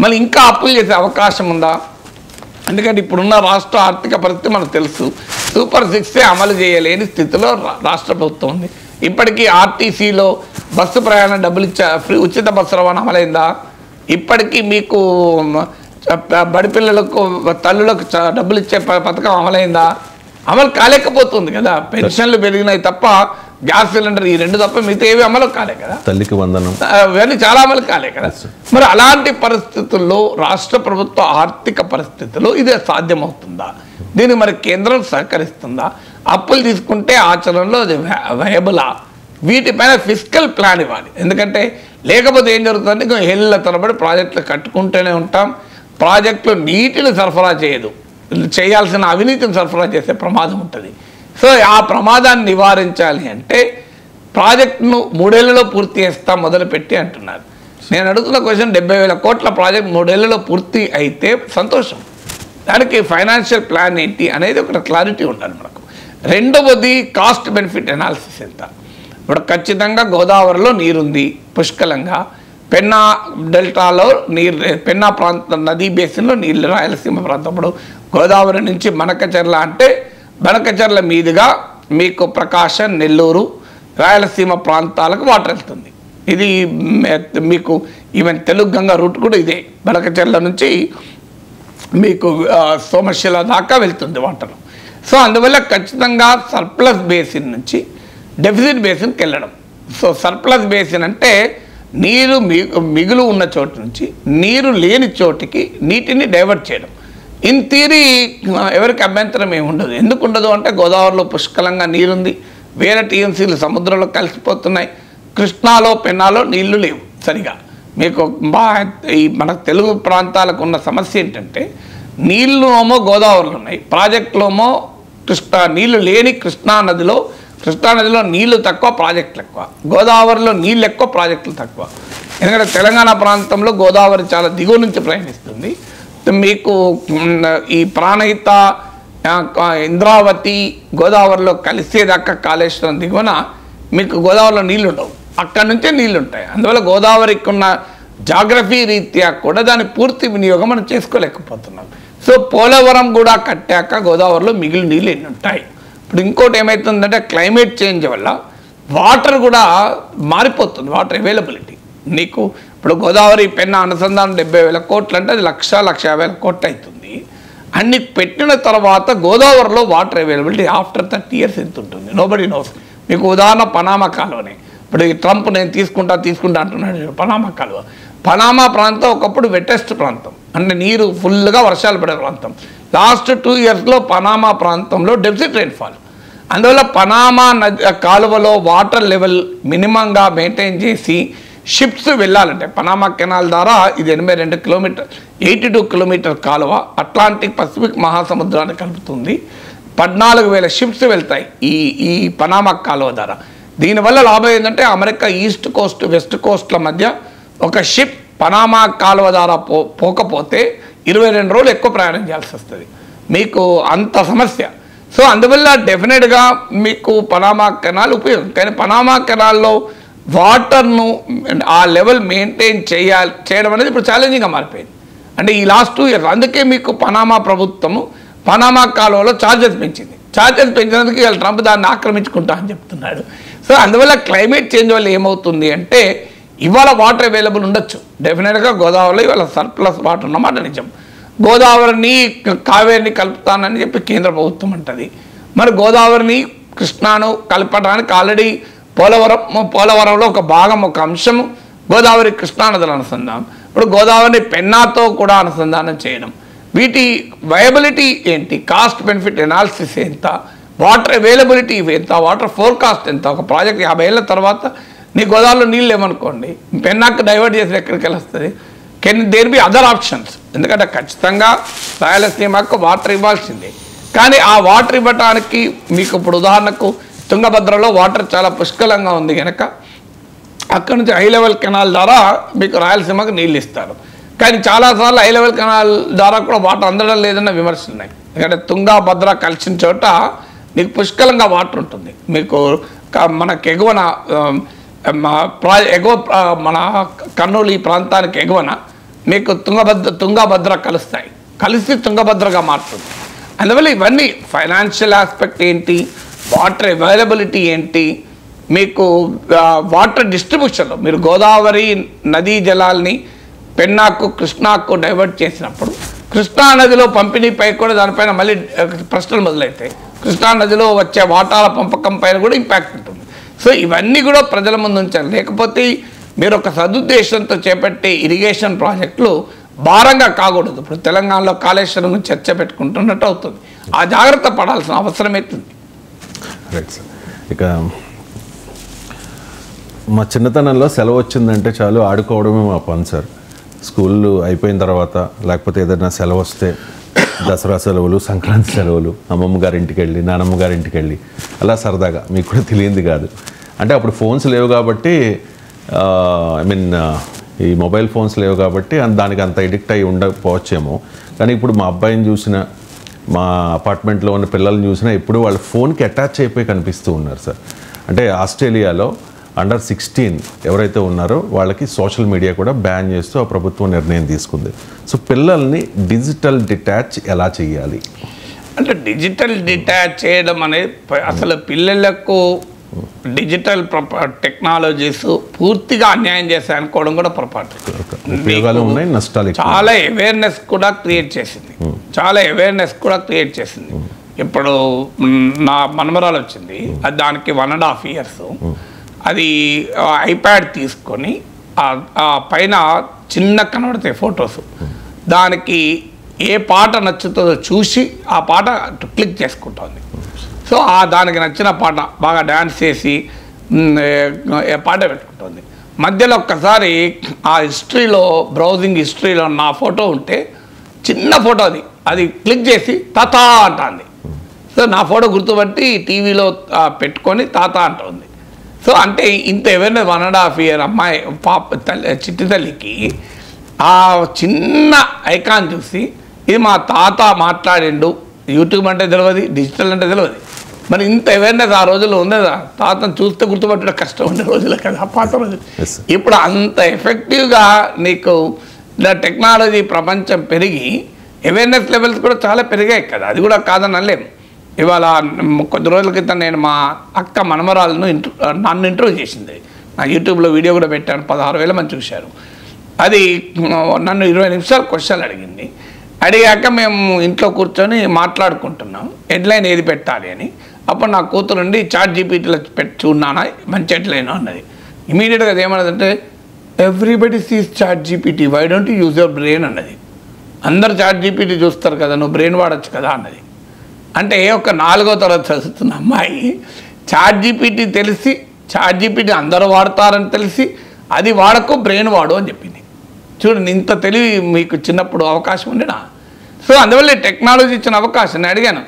[SPEAKER 3] మళ్ళీ ఇంకా అప్పులు చేసే అవకాశం ఉందా? ఎందుకంటే ఇప్పుడున్న రాష్ట్ర ఆర్థిక పరిస్థితి మనకు తెలుసు. సూపర్ 6 అమలు చేయలేని స్థితిలో రాష్ట్ర ప్రభుత్వం ఉంది. ఇప్పటికీ ఆర్టీసీలో బస్సు ప్రయాణం డబ్బులు ఫ్రీ ఉచిత బస్సు రవాణా అమలైందా? ఇప్పటికీ మీకు బడి పిల్లలకు తల్లులకు డబ్బులు ఇచ్చే పథకం అమలైందా? అమలు కాలేకపోతుంది కదా. పెన్షన్లు పెరిగినాయి తప్ప గ్యాస్ సిలిండర్ ఈ 2 తప్ప మిగతా ఏవి అమలు కాలే కదా.
[SPEAKER 1] తల్లికి వందనం
[SPEAKER 3] ఇవన్నీ చాలా అమలు కాలే కదా. మరి అలాంటి పరిస్థితుల్లో రాష్ట్ర ప్రభుత్వ ఆర్థిక పరిస్థితుల్లో ఇది సాధ్యమవుతుందా? దీనికి మరి కేంద్రం సహకరిస్తుందా? అప్పులు తీసుకుంటే ఆచరణలో అది వయబులా? వీటిపైన ఫిస్కల్ ప్లాన్ ఇవ్వాలి. ఎందుకంటే లేకపోతే ఏం జరుగుతుందంటే ఇంకా ఏళ్ళ తరబడి ప్రాజెక్టులు కట్టుకుంటూనే ఉంటాం. ప్రాజెక్టులు నీటిని సరఫరా చేయదు, చేయాల్సిన అవినీతిని సరఫరా చేసే ప్రమాదం ఉంటుంది. సో ఆ ప్రమాదాన్ని నివారించాలి అంటే ప్రాజెక్టును 3 ఏళ్లలో పూర్తి చేస్తాం మొదలుపెట్టి అంటున్నారు. నేను అడుగుతున్న క్వశ్చన్, 70,000 కోట్ల ప్రాజెక్ట్ 3 ఏళ్లలో పూర్తి అయితే సంతోషం. దానికి ఫైనాన్షియల్ ప్లాన్ ఏంటి అనేది ఒక క్లారిటీ ఉండాలి మనకు. రెండవది కాస్ట్ బెనిఫిట్ అనాలిసిస్ ఎంత. ఇప్పుడు ఖచ్చితంగా గోదావరిలో నీరుంది పుష్కలంగా, పెన్నా డెల్టాలో నీరు, పెన్నా ప్రాంతం నదీ బేసిన్లో నీళ్ళు, రాయలసీమ ప్రాంతం. ఇప్పుడు గోదావరి నుంచి బనకచెర్ల అంటే బనకచెర్ల మీదుగా మీకు ప్రకాశం, నెల్లూరు, రాయలసీమ ప్రాంతాలకు వాటర్ వెళ్తుంది. ఇది మీకు ఈవెన్ తెలుగు గంగా రూట్ కూడా ఇదే, బనకచెర్ల నుంచి మీకు సోమశిల దాకా వెళ్తుంది వాటర్. సో అందువల్ల ఖచ్చితంగా సర్ప్లస్ బేసిన్ నుంచి డెఫిసిట్ బేసిన్కి వెళ్ళడం. సో సర్ప్లస్ బేసిన్ అంటే నీరు మిగులు ఉన్న చోటు నుంచి నీరు లేని చోటికి నీటిని డైవర్ట్ చేయడం. ఇన్ థియరీ ఎవరికి అభ్యంతరం ఏమి ఉండదు. ఎందుకు ఉండదు అంటే గోదావరిలో పుష్కలంగా నీరుంది, వేరే టీఎంసీలు సముద్రంలో కలిసిపోతున్నాయి. కృష్ణాలో పెన్నాలో నీళ్లు లేవు సరిగా. మీకు ఈ మన తెలుగు ప్రాంతాలకు ఉన్న సమస్య ఏంటంటే నీళ్ళేమో గోదావరిలో ఉన్నాయి, ప్రాజెక్టులోమో నీళ్లు లేని కృష్ణానదిలో నీళ్లు తక్కువ, ప్రాజెక్టులు ఎక్కువ. గోదావరిలో నీళ్ళు ఎక్కువ, ప్రాజెక్టులు తక్కువ. ఎందుకంటే తెలంగాణ ప్రాంతంలో గోదావరి చాలా దిగువ నుంచి ప్రయాణిస్తుంది. మీకు ఈ ప్రాణహిత, ఇంద్రావతి గోదావరిలో కలిసేదాకా కాళేశ్వరం దిగువన మీకు గోదావరిలో నీళ్ళు ఉండవు, అక్కడి నుంచే నీళ్ళు ఉంటాయి. అందువల్ల గోదావరికి ఉన్న జాగ్రఫీ రీత్యా కూడా దాని పూర్తి వినియోగం మనం చేసుకోలేకపోతున్నాం. సో పోలవరం కూడా కట్టాక గోదావరిలో మిగిలిన నీళ్ళు ఎన్ని ఉంటాయి? ఇప్పుడు ఇంకోటి ఏమవుతుందంటే క్లైమేట్ చేంజ్ వల్ల వాటర్ కూడా మారిపోతుంది, వాటర్ అవైలబిలిటీ. నీకు ఇప్పుడు గోదావరి పెన్నా అనుసంధానం 70,000 కోట్లు అంటే అది 1,50,000 కోట్లు అవుతుంది. అన్ని పెట్టిన తర్వాత గోదావరిలో వాటర్ అవైలబిలిటీ ఆఫ్టర్ 30 years ఎంత ఉంటుంది, నోబడీ నోస్. మీకు ఉదాహరణ పనామా కాలువనే. ఇప్పుడు ఈ ట్రంప్ నేను తీసుకుంటా అంటున్నాడు. పనామా ప్రాంతం ఒకప్పుడు వెటెస్ట్ ప్రాంతం, అంటే నీరు ఫుల్గా వర్షాలు పడే ప్రాంతం. లాస్ట్ 2 yearsలో పనామా ప్రాంతంలో డెఫిసిట్ రైన్ఫాల్. అందువల్ల పనామా నది కాలువలో వాటర్ లెవెల్ మినిమంగా మెయింటైన్ చేసి షిప్స్ వెళ్ళాలంటే పనామా కెనాల్ ద్వారా ఇది 82 కిలోమీటర్ 82 కిలోమీటర్ కాలువ అట్లాంటిక్ పసిఫిక్ మహాసముద్రాన్ని కలుపుతుంది. 14,000 షిప్స్ వెళ్తాయి ఈ పనామా కాలువ ద్వారా. దీనివల్ల లాభం ఏంటంటే అమెరికా ఈస్ట్ కోస్ట్ వెస్ట్ కోస్ట్ల మధ్య ఒక షిప్ పనామా కాలువ ద్వారా పోకపోతే 22 రోజులు ఎక్కువ ప్రయాణం చేయాల్సి వస్తుంది, మీకు అంత సమస్య. సో అందువల్ల డెఫినెట్గా మీకు పనామా కెనాల్ ఉపయోగం. కానీ పనామా కెనాల్లో వాటర్ను ఆ లెవెల్ మెయింటైన్ చేయడం అనేది ఇప్పుడు ఛాలెంజింగ్గా మారిపోయింది. అంటే ఈ లాస్ట్ 2 years అందుకే మీకు పనామా ప్రభుత్వము పనామా కాలువలో ఛార్జెస్ పెంచింది. ఛార్జెస్ పెంచినందుకు ఇవాళ ట్రంప్ దాన్ని ఆక్రమించుకుంటా అని చెప్తున్నాడు. సో అందువల్ల క్లైమేట్ చేంజ్ వల్ల ఏమవుతుంది అంటే ఇవాళ వాటర్ అవైలబుల్ ఉండొచ్చు, డెఫినెట్గా గోదావరిలో ఇవాళ సర్ప్లస్ వాటర్ ఉన్నమాట నిజం. గోదావరిని కావేరిని కలుపుతానని చెప్పి కేంద్ర ప్రభుత్వం అంటుంది. మరి గోదావరిని కృష్ణాను కలపడానికి ఆల్రెడీ పోలవరంలో ఒక భాగం ఒక అంశం గోదావరి కృష్ణానదుల అనుసంధానం. ఇప్పుడు గోదావరిని పెన్నాతో కూడా అనుసంధానం చేయడం, వీటి వయబిలిటీ ఏంటి, కాస్ట్ బెనిఫిట్ ఎనాలిసిస్ ఎంత, వాటర్ అవైలబిలిటీ ఎంత, వాటర్ ఫోర్కాస్ట్ ఎంత. ఒక ప్రాజెక్ట్ 50 ఏళ్ళ తర్వాత నీ గోదావరిలో నీళ్ళు లేవనుకోండి, పెన్నాకు డైవర్ట్ చేసి ఎక్కడికి వెళ్ళొస్తుంది. Can there be other options, ఎందుకంటే ఖచ్చితంగా రాయలసీమకు వాటర్ ఇవ్వాల్సిందే. కానీ ఆ వాటర్ ఇవ్వడానికి మీకు ఇప్పుడు ఉదాహరణకు తుంగభద్రలో వాటర్ చాలా పుష్కలంగా ఉంది కనుక అక్కడ నుంచి హై లెవెల్ కెనాల్ ద్వారా మీకు రాయలసీమకు నీళ్ళు ఇస్తారు. కానీ చాలాసార్లు హై లెవెల్ కెనాల్ ద్వారా కూడా వాటర్ అందడం లేదన్న విమర్శలు ఉన్నాయి. ఎందుకంటే తుంగభద్ర కలిసిన చోట మీకు పుష్కలంగా వాటర్ ఉంటుంది. మీకు మనకు ఎగువన మన కర్నూలు ఈ ప్రాంతానికి ఎగువన మీకు తుంగభద్ర కలుస్తాయి, కలిసి తుంగభద్రగా మారుతుంది. అందువల్ల ఇవన్నీ ఫైనాన్షియల్ ఆస్పెక్ట్ ఏంటి, వాటర్ అవైలబిలిటీ ఏంటి, మీకు వాటర్ డిస్ట్రిబ్యూషన్లో మీరు గోదావరి నదీ జలాల్ని పెన్నాకు కృష్ణాకు డైవర్ట్ చేసినప్పుడు కృష్ణా నదిలో పంపిణీపై కూడా దానిపైన మళ్ళీ ప్రశ్నలు మొదలవుతాయి. కృష్ణా నదిలో వచ్చే వాటాల పంపకం పైన కూడా ఇంపాక్ట్ ఉంటుంది. సో ఇవన్నీ కూడా ప్రజల ముందు ఉంచాలి. లేకపోతే మీరు ఒక సదుద్దేశంతో చేపట్టే ఇరిగేషన్ ప్రాజెక్టులు భారంగా కాకూడదు. ఇప్పుడు తెలంగాణలో కాళేశ్వరం గురించి చర్చ పెట్టుకుంటున్నట్టు అవుతుంది. ఆ జాగ్రత్త పడాల్సిన అవసరం అవుతుంది.
[SPEAKER 1] Right sir. ఇక మా చిన్నతనంలో సెలవు వచ్చిందంటే చాలు ఆడుకోవడమే మా పని సార్. స్కూళ్ళు అయిపోయిన తర్వాత లేకపోతే ఏదైనా సెలవు వస్తే దసరా సెలవులు, సంక్రాంతి సెలవులు, అమ్మమ్మ గారింటికి వెళ్ళి నానమ్మ గారింటికి వెళ్ళి అలా సరదాగా, మీకు కూడా తెలియంది కాదు. అంటే అప్పుడు ఫోన్స్ లేవు కాబట్టి ఈ మొబైల్ ఫోన్స్ లేవు కాబట్టి దానికి అంత ఎడిక్ట్ అయ్యి ఉండకపోవచ్చేమో. కానీ ఇప్పుడు మా అబ్బాయిని చూసిన, మా అపార్ట్మెంట్లో ఉన్న పిల్లల్ని చూసినా ఇప్పుడు వాళ్ళు ఫోన్కి అటాచ్ అయిపోయి కనిపిస్తూ ఉన్నారు సార్. అంటే ఆస్ట్రేలియాలో అండర్ 16 ఎవరైతే ఉన్నారో వాళ్ళకి సోషల్ మీడియా కూడా బ్యాన్ చేస్తూ ఆ ప్రభుత్వం నిర్ణయం తీసుకుంది. సో పిల్లల్ని డిజిటల్ డిటాచ్ ఎలా చేయాలి
[SPEAKER 3] అంటే డిజిటల్ డిటాచ్ చేయడం అనేది అసలు పిల్లలకు డిజిటల్ టెక్నాలజీస్ పూర్తిగా అన్యాయం చేస్తాయి అనుకోవడం కూడా పొరపాటు.
[SPEAKER 1] ఉపయోగాలు ఉన్నాయి, నష్టాలు.
[SPEAKER 3] చాలా అవేర్నెస్ కూడా క్రియేట్ చేసింది. ఇప్పుడు నా మనమరాలు వచ్చింది, అది దానికి 1.5 years. అది ఐప్యాడ్ తీసుకొని ఆ పైన చిన్న కనబడతాయి ఫొటోస్, దానికి ఏ పాట నచ్చుతుందో చూసి ఆ పాట క్లిక్ చేసుకుంటుంది. సో దానికి నచ్చిన పాట బాగా డ్యాన్స్ చేసి పాట పెట్టుకుంటుంది. మధ్యలో ఒక్కసారి ఆ బ్రౌజింగ్ హిస్టరీలో నా ఫోటో ఉంటే చిన్న ఫోటో అది క్లిక్ చేసి తాత అంటుంది. సో నా ఫోటో గుర్తుపట్టి టీవీలో పెట్టుకొని తాత అంటుంది. సో అంటే ఇంత ఎవరైనా 1.5 year అమ్మాయి చిట్టి తల్లికి ఆ చిన్న ఐకాన్ చూసి ఇది మా తాత మాట్లాడిండు, యూట్యూబ్ అంటే తెలియదు, డిజిటల్ అంటే తెలియదు. మరి ఇంత అవేర్నెస్ ఆ రోజుల్లో ఉండేదా? తాతను చూస్తే గుర్తుపట్టడం కష్టం ఉండే రోజులే కదా పాత రోజులు. ఇప్పుడు అంత ఎఫెక్టివ్గా నీకు టెక్నాలజీ ప్రపంచం పెరిగి అవేర్నెస్ లెవెల్స్ కూడా చాలా పెరిగాయి కదా, అది కూడా కాదని అనలేము. ఇవాళ కొద్ది రోజుల క్రితం నేను మా అక్క మనమరాలను నన్ను ఇంటర్వ్యూ చేసింది. నా యూట్యూబ్లో వీడియో కూడా పెట్టాను, 16,000 మంది చూశారు. అది నన్ను 20 నిమిషాలు క్వశ్చన్లు అడిగింది. అడిగాక మేము ఇంట్లో కూర్చొని మాట్లాడుకుంటున్నాం హెడ్లైన్ ఏది పెట్టాలి అని. అప్పుడు నా కూతురు నుండి ChatGPTలో పెట్టి చూడనా మంచి హెడ్లైన్ అన్నది. ఇమీడియట్గా అది ఏమన్నదంటే, everybody sees ChatGPT, why don't you use your brain అన్నది. అందరు ChatGPT చూస్తారు కదా, నువ్వు బ్రెయిన్ వాడచ్చు కదా అన్నది. అంటే ఒక 4వ తరగతి చదువుతున్న అమ్మాయి ChatGPT తెలిసి, ChatGPT అందరూ వాడతారని తెలిసి అది వాడకు బ్రెయిన్ వాడు అని చెప్పింది. చూడండి, ఇంత తెలివి మీకు చిన్నప్పుడు అవకాశం ఉండేనా? సో అందువల్ల టెక్నాలజీ ఇచ్చిన అవకాశం. నేను అడిగాను,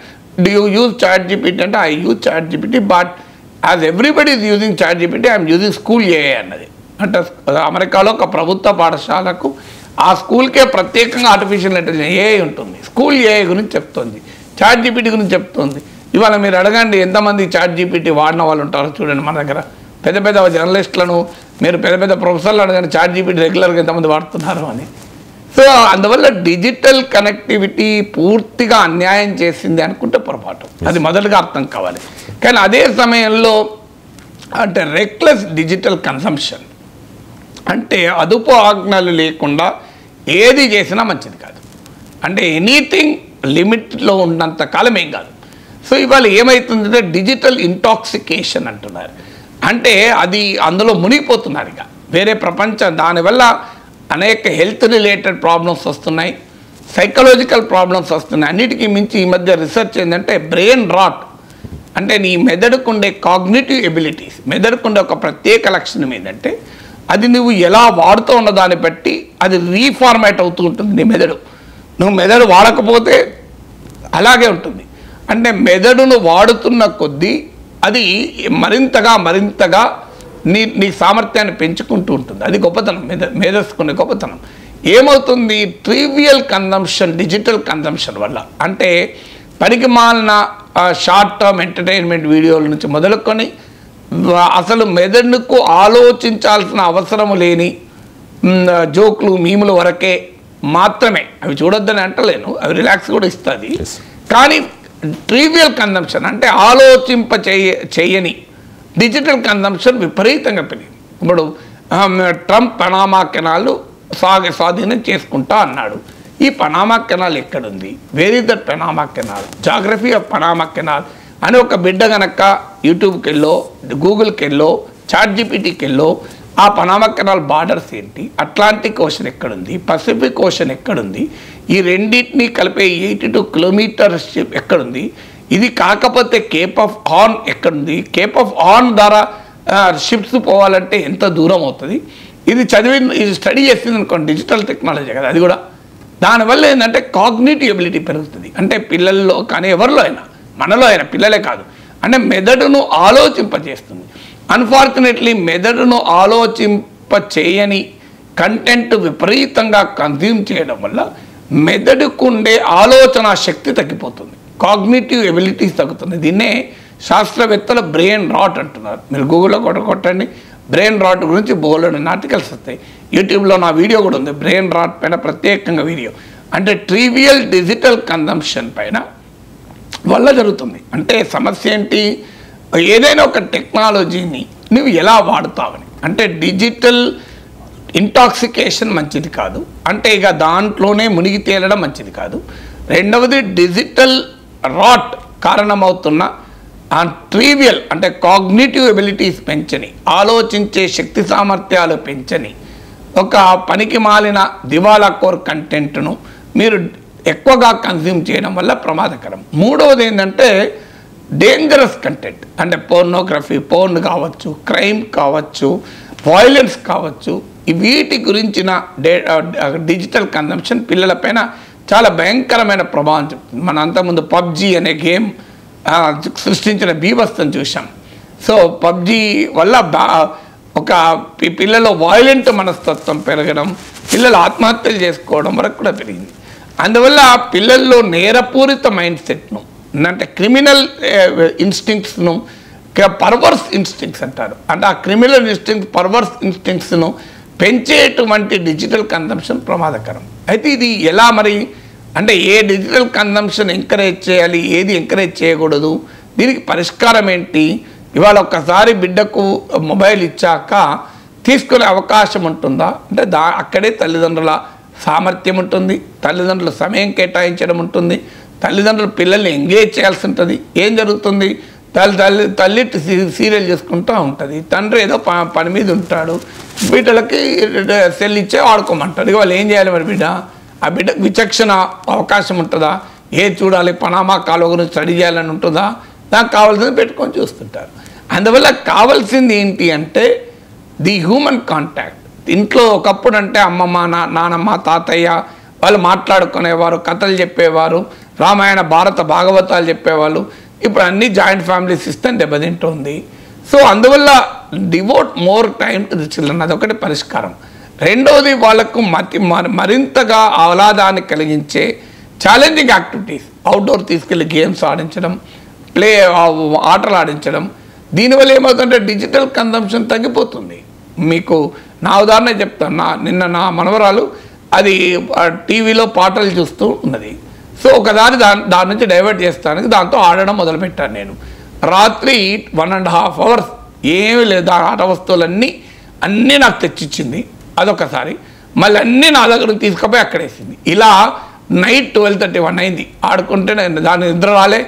[SPEAKER 3] డూ యూ యూజ్ ChatGPT అంటే I use ChatGPT, but as everybody is using ChatGPT, I'm using school AI అన్నది. అంటే అమెరికాలో ఒక ప్రభుత్వ పాఠశాలకు ఆ స్కూల్కే ప్రత్యేకంగా ఆర్టిఫిషియల్ ఇంటెలిజెన్స్ ఏఐ ఉంటుంది. స్కూల్ ఏఐ గురించి చెప్తుంది, ChatGPT గురించి చెప్తుంది. ఇవాళ మీరు అడగండి ఎంతమంది ChatGPT వాడిన వాళ్ళు ఉంటారో చూడండి. మన దగ్గర పెద్ద పెద్ద జర్నలిస్టులను, మీరు పెద్ద పెద్ద ప్రొఫెసర్లు అడగండి ChatGPT రెగ్యులర్గా ఎంతమంది వాడుతున్నారు అని. సో అందువల్ల డిజిటల్ కనెక్టివిటీ పూర్తిగా అన్యాయం చేసింది అనుకుంటే పొరపాటు. అది మొదటగా అర్థం కావాలి. కానీ అదే సమయంలో అంటే రెక్లెస్ డిజిటల్ కన్సంప్షన్, అంటే అదుపు ఆజ్ఞలు లేకుండా ఏది చేసినా మంచిది కాదు. అంటే ఎనీథింగ్ లిమిట్లో ఉన్నంత కాలం ఏం కాదు. సో ఇవాళ ఏమవుతుందంటే డిజిటల్ ఇంటాక్సికేషన్ అంటున్నారు. అంటే అది అందులో మునిగిపోతున్నారు. ఇక వేరే ప్రపంచం, దానివల్ల అనేక హెల్త్ రిలేటెడ్ ప్రాబ్లమ్స్ వస్తున్నాయి, సైకలాజికల్ ప్రాబ్లమ్స్ వస్తున్నాయి. అన్నిటికీ మించి ఈ మధ్య రీసెర్చ్ ఏంటంటే బ్రెయిన్ రాట్, అంటే నీ మెదడుకుండే కాగ్నిటివ్ ఎబిలిటీస్, మెదడుకుండే ఒక ప్రత్యేక లక్షణం ఏంటంటే అది నువ్వు ఎలా వాడుతూ ఉన్న దాన్ని బట్టి అది రీఫార్మాట్ అవుతూ ఉంటుంది నీ మెదడు. నువ్వు మెదడు వాడకపోతే అలాగే ఉంటుంది. అంటే మెదడును వాడుతున్న కొద్దీ అది మరింతగా నీ సామర్థ్యాన్ని పెంచుకుంటూ ఉంటుంది. అది గొప్పతనం, మేధస్సుకునే గొప్పతనం. ఏమవుతుంది, ట్రివియల్ కన్జంప్షన్, డిజిటల్ కన్జంప్షన్ వల్ల, అంటే పనికి మాలిన షార్ట్ టర్మ్ ఎంటర్టైన్మెంట్ వీడియోల నుంచి మొదలుకొని అసలు మెదడుకు ఆలోచించాల్సిన అవసరం లేని జోకులు, మీముల వరకే మాత్రమే. అవి చూడొద్దని అంటలేను, అవి రిలాక్స్ కూడా ఇస్తుంది. కానీ ట్రివియల్ కన్జంప్షన్ అంటే ఆలోచింప చేయని డిజిటల్ కన్జంప్షన్ విపరీతంగా పెరిగింది. ఇప్పుడు ట్రంప్ పనామా కెనాల్ స్వాధీనం చేసుకుంటా అన్నాడు. ఈ పనామా కెనాల్ ఎక్కడుంది, where is that Panama canal, geography of Panama canal అని ఒక బిడ్డ కనుక యూట్యూబ్కి వెళ్ళో, గూగుల్కి వెళ్ళో, ChatGPTకి వెళ్ళో, ఆ పనామా కెనాల్ బార్డర్స్ ఏంటి, అట్లాంటిక్ ఓషన్ ఎక్కడుంది, పసిఫిక్ ఓషన్ ఎక్కడుంది, ఈ రెండింటినీ కలిపే 82 కిలోమీటర్స్ ఎక్కడుంది, ఇది కాకపోతే కేప్ ఆఫ్ హార్న్ ఎక్కడుంది, కేప్ ఆఫ్ హార్న్ ద్వారా షిప్స్ పోవాలంటే ఎంత దూరం అవుతుంది, ఇది స్టడీ చేసింది అనుకోండి. డిజిటల్ టెక్నాలజీ కదా అది కూడా. దానివల్ల ఏంటంటే కాగ్నిటివ్ ఎబిలిటీ పెరుగుతుంది. అంటే పిల్లల్లో కానీ ఎవరిలో అయినా, మనలో అయినా, పిల్లలే కాదు, అంటే మెదడును ఆలోచింపజేస్తుంది. అన్ఫార్చునేట్లీ మెదడును ఆలోచింప చేయని కంటెంట్ విపరీతంగా కన్జ్యూమ్ చేయడం వల్ల మెదడుకుండే ఆలోచన శక్తి తగ్గిపోతుంది, కాగ్నిటివ్ ఎబిలిటీస్ తగ్గుతుంది. దీన్నే శాస్త్రవేత్తలు బ్రెయిన్ రాట్ అంటున్నారు. మీరు గూగుల్లో కొట్టండి, బ్రెయిన్ రాట్ గురించి బోల్డ్ ఆర్టికల్స్ వస్తాయి. యూట్యూబ్లో నా వీడియో కూడా ఉంది బ్రెయిన్ రాట్ పైన ప్రత్యేకంగా వీడియో. అంటే ట్రివియల్ డిజిటల్ కన్జంప్షన్ పైన వల్ల జరుగుతుంది. అంటే సమస్య ఏంటి, ఏదైనా ఒక టెక్నాలజీని నువ్వు ఎలా వాడుతావని. అంటే డిజిటల్ ఇంటాక్సికేషన్ మంచిది కాదు, అంటే ఇక దాంట్లోనే మునిగి తేలడం మంచిది కాదు. రెండవది డిజిటల్ రాట్ కారణమవుతున్న ట్రివియల్ అంటే కాగ్నిటివ్ ఎబిలిటీస్ పెంచని, ఆలోచించే శక్తి సామర్థ్యాలు పెంచని ఒక పనికి మాలిన దివాలా కోర్ కంటెంట్ను మీరు ఎక్కువగా కన్జ్యూమ్ చేయడం వల్ల ప్రమాదకరం. మూడవది ఏంటంటే డేంజరస్ కంటెంట్, అంటే పోర్నోగ్రఫీ, పోర్న్ కావచ్చు, క్రైమ్ కావచ్చు, వైలెన్స్ కావచ్చు, వీటి గురించిన డిజిటల్ కన్జంప్షన్ పిల్లలపైన చాలా భయంకరమైన ప్రభావం చూపుతుంది. మన అంతకుముందు పబ్జీ అనే గేమ్ సృష్టించిన బీభత్సం చూసాం. సో పబ్జీ వల్ల ఒక పిల్లల వైలెంట్ మనస్తత్వం పెరగడం, పిల్లలు ఆత్మహత్యలు చేసుకోవడం వరకు కూడా పెరిగింది. అందువల్ల పిల్లల్లో నేరపూరిత మైండ్ సెట్ను, అంటే క్రిమినల్ ఇన్స్టింక్ట్స్ను, పర్వర్స్ ఇన్స్టింక్ట్స్ అంటారు, అంటే ఆ క్రిమినల్ ఇన్స్టింక్ట్స్, పర్వర్స్ ఇన్స్టింక్ట్స్ను పెంచేటువంటి డిజిటల్ కన్జంప్షన్ ప్రమాదకరం. అయితే ఇది ఎలా మరి అంటే ఏ డిజిటల్ కన్జంప్షన్ ఎంకరేజ్ చేయాలి, ఏది ఎంకరేజ్ చేయకూడదు, దీనికి పరిష్కారం ఏంటి? ఇవాళ ఒక్కసారి బిడ్డకు మొబైల్ ఇచ్చాక తీసుకునే అవకాశం ఉంటుందా అంటే అక్కడే తల్లిదండ్రుల సామర్థ్యం ఉంటుంది, తల్లిదండ్రుల సమయం కేటాయించడం ఉంటుంది, తల్లిదండ్రులు పిల్లల్ని ఎంగేజ్ చేయాల్సి ఉంటుంది. ఏం జరుగుతుంది? తల్లి సీరియల్ చేసుకుంటూ ఉంటుంది, తండ్రి ఏదో పని మీద ఉంటాడు, బిడ్డలకి సెల్ ఇచ్చే ఆడుకోమంటాడు. ఇక వాళ్ళు ఏం చేయాలి మరి? ఆ బిడ్డకు విచక్షణ అవకాశం ఉంటుందా? ఏది చూడాలి, పనామా కాలువ గురించి స్టడీ చేయాలని ఉంటుందా? దానికి కావాల్సింది పెట్టుకొని చూస్తుంటారు. అందువల్ల కావాల్సింది ఏంటి అంటే ది హ్యూమన్ కాంటాక్ట్. ఇంట్లో ఒకప్పుడు అంటే అమ్మమ్మ, నానమ్మ, తాతయ్య వాళ్ళు మాట్లాడుకునేవారు, కథలు చెప్పేవారు, రామాయణ భారత భాగవతాలు చెప్పేవాళ్ళు. ఇప్పుడు అన్ని జాయింట్ ఫ్యామిలీ సిస్టమ్ దెబ్బతింటుంది. సో అందువల్ల devout more time to the children, అదొకటి పరిష్కారం. రెండవది వాళ్ళకు మరింతగా ఆహ్లాదాన్ని కలిగించే ఛాలెంజింగ్ యాక్టివిటీస్, అవుట్డోర్ తీసుకెళ్ళి గేమ్స్ ఆడించడం, ఆటలు ఆడించడం. దీనివల్ల ఏమవుతుందంటే డిజిటల్ కన్జంప్షన్ తగ్గిపోతుంది. మీకు నా ఉదాహరణ చెప్తాను. నిన్న నా మనవరాలు అది టీవీలో పాటలు చూస్తూ ఉన్నది. సో ఒకదాని దాని నుంచి డైవర్ట్ చేస్తానికి దాంతో ఆడడం మొదలుపెట్టాను నేను. రాత్రి 1.5 hours ఏమీ లేదు, ఆ ఆట వస్తువులన్నీ నాకు తెచ్చిచ్చింది. అదొకసారి మళ్ళీ అన్నీ నా దగ్గర తీసుకుపోయి అక్కడేసింది. ఇలా నైట్ 12:31 అయింది ఆడుకుంటే. దాని నిద్ర రాలే,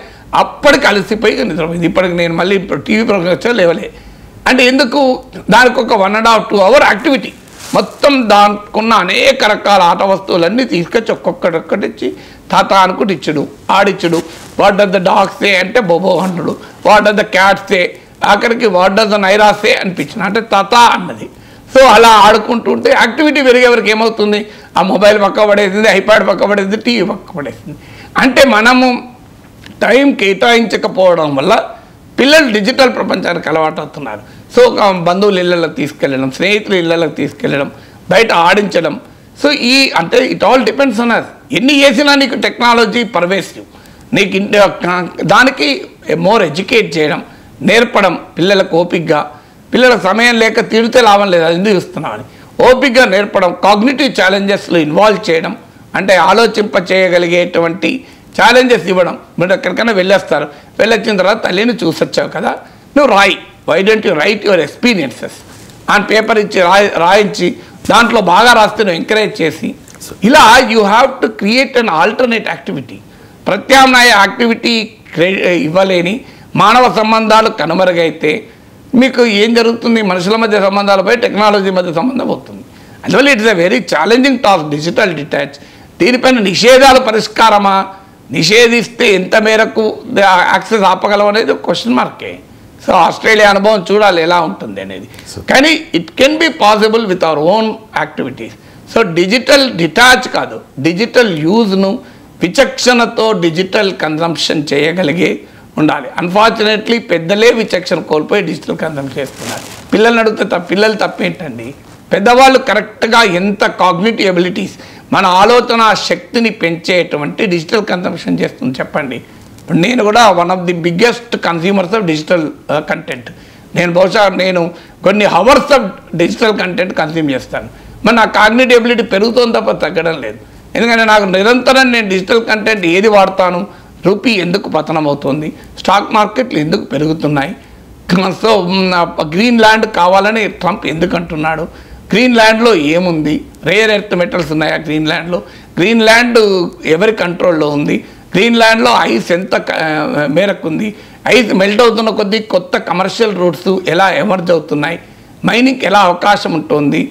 [SPEAKER 3] అప్పటికి అలసిపోయి నిద్రపోయింది. ఇప్పటికి నేను మళ్ళీ టీవీ ప్రోగ్రామ్ వచ్చా లేవలే. అంటే ఎందుకు? దానికి ఒక 1.5-2 hour యాక్టివిటీ. మొత్తం దానికున్న అనేక రకాల ఆట వస్తువులన్నీ తీసుకొచ్చి ఒక్కొక్కటి తాత అనుకుంటే ఇచ్చుడు, ఆడిచ్చుడు. వాట్ డస్ ద డాగ్ సే అంటే బొబో అంటుడు, వాట్ డస్ ద క్యాట్ సే, ఆఖరికి వాట్ డస్ ద నైరా సే అనిపించిన అంటే తాత అన్నది. సో అలా ఆడుకుంటుంటే యాక్టివిటీ పెరిగేవరకు ఏమవుతుంది? ఆ మొబైల్ పక్క పడేసింది, ఐప్యాడ్ పక్క పడేసింది, టీవీ పక్క పడేసింది. అంటే మనము టైం కేటాయించకపోవడం వల్ల పిల్లలు డిజిటల్ ప్రపంచానికి అలవాటు అవుతున్నారు. సో బంధువుల ఇళ్ళకి తీసుకెళ్ళడం, స్నేహితుల ఇళ్ళకి తీసుకెళ్ళడం, బయట ఆడించడం. సో అంటే it all depends on us. ఎన్ని చేసినా నీకు టెక్నాలజీ పర్వేసివ్. నీకు దానికి మోర్ ఎడ్యుకేట్ చేయడం, నేర్పడం పిల్లలకు ఓపికగా. పిల్లల సమయం లేక తిడితే లాభం లేదు, అది ఎందుకు చూస్తున్నామని ఓపికగా నేర్పడం, కాగ్నిటివ్ ఛాలెంజెస్లో ఇన్వాల్వ్ చేయడం, అంటే ఆలోచింప చేయగలిగేటువంటి ఛాలెంజెస్ ఇవ్వడం. మీరు ఎక్కడికైనా వెళ్ళేస్తారు, వెళ్ళొచ్చిన తర్వాత తల్లిని చూసొచ్చావు కదా, నువ్వు రాయి, why don't you write your experiences on paper ఇచ్చి రాయించి దాంట్లో బాగా రాస్తే నువ్వు ఎంకరేజ్ చేసి, ఇలా you have to create an alternate activity. ప్రత్యామ్నాయ యాక్టివిటీ ఇవ్వలేని మానవ సంబంధాలు కనుమరుగైతే మీకు ఏం జరుగుతుంది? మనుషుల మధ్య సంబంధాలపై టెక్నాలజీ మధ్య సంబంధం అవుతుంది. అందువల్ల it's a very challenging task digital detach. దీనిపైన నిషేధాలు పరిష్కారమా? నిషేధిస్తే ఎంత మేరకు యాక్సెస్ ఆపగలం అనేది క్వశ్చన్ మార్కే. సో ఆస్ట్రేలియా అనుభవం చూడాలి ఎలా ఉంటుంది అనేది. కానీ it can be possible with our own activities. So digital detach కాదు, డిజిటల్ యూజ్ను విచక్షణతో డిజిటల్ కన్జంప్షన్ చేయగలిగే ఉండాలి. అన్ఫార్చునేట్లీ పెద్దలే విచక్షణ కోల్పోయి డిజిటల్ కన్జంప్షన్ చేస్తున్నారు. పిల్లల్ని అడిగితే పిల్లలు తప్పేంటండి? పెద్దవాళ్ళు కరెక్ట్గా ఎంత కాగ్నిటివ్ ఎబిలిటీస్, మన ఆలోచన శక్తిని పెంచేటువంటి డిజిటల్ కన్జంప్షన్ చేస్తుంది చెప్పండి. నేను కూడా one of the biggest consumers of digital content. బహుశా నేను కొన్ని hours of digital content consume చేస్తాను. మరి నా కాగ్నిటివ్ ఎబిలిటీ పెరుగుతుంది తప్ప తగ్గడం లేదు. ఎందుకంటే నాకు నిరంతరం నేను డిజిటల్ కంటెంట్ ఏది వాడతాను? రూపీ ఎందుకు పతనం అవుతుంది, స్టాక్ మార్కెట్లు ఎందుకు పెరుగుతున్నాయి, సో గ్రీన్ ల్యాండ్ కావాలని ట్రంప్ ఎందుకు అంటున్నాడు, గ్రీన్ ల్యాండ్లో ఏముంది, రేర్ ఎర్త్ మెటల్స్ ఉన్నాయా గ్రీన్ ల్యాండ్లో, గ్రీన్ ల్యాండ్ ఎవరి కంట్రోల్లో ఉంది, గ్రీన్ ల్యాండ్లో ఐస్ ఎంత మేరకు ఉంది, ఐస్ మెల్ట్ అవుతున్న కొద్దీ కొత్త కమర్షియల్ రూట్స్ ఎలా ఎమర్జ్ అవుతున్నాయి, మైనింగ్ ఎలా అవకాశం ఉంటుంది.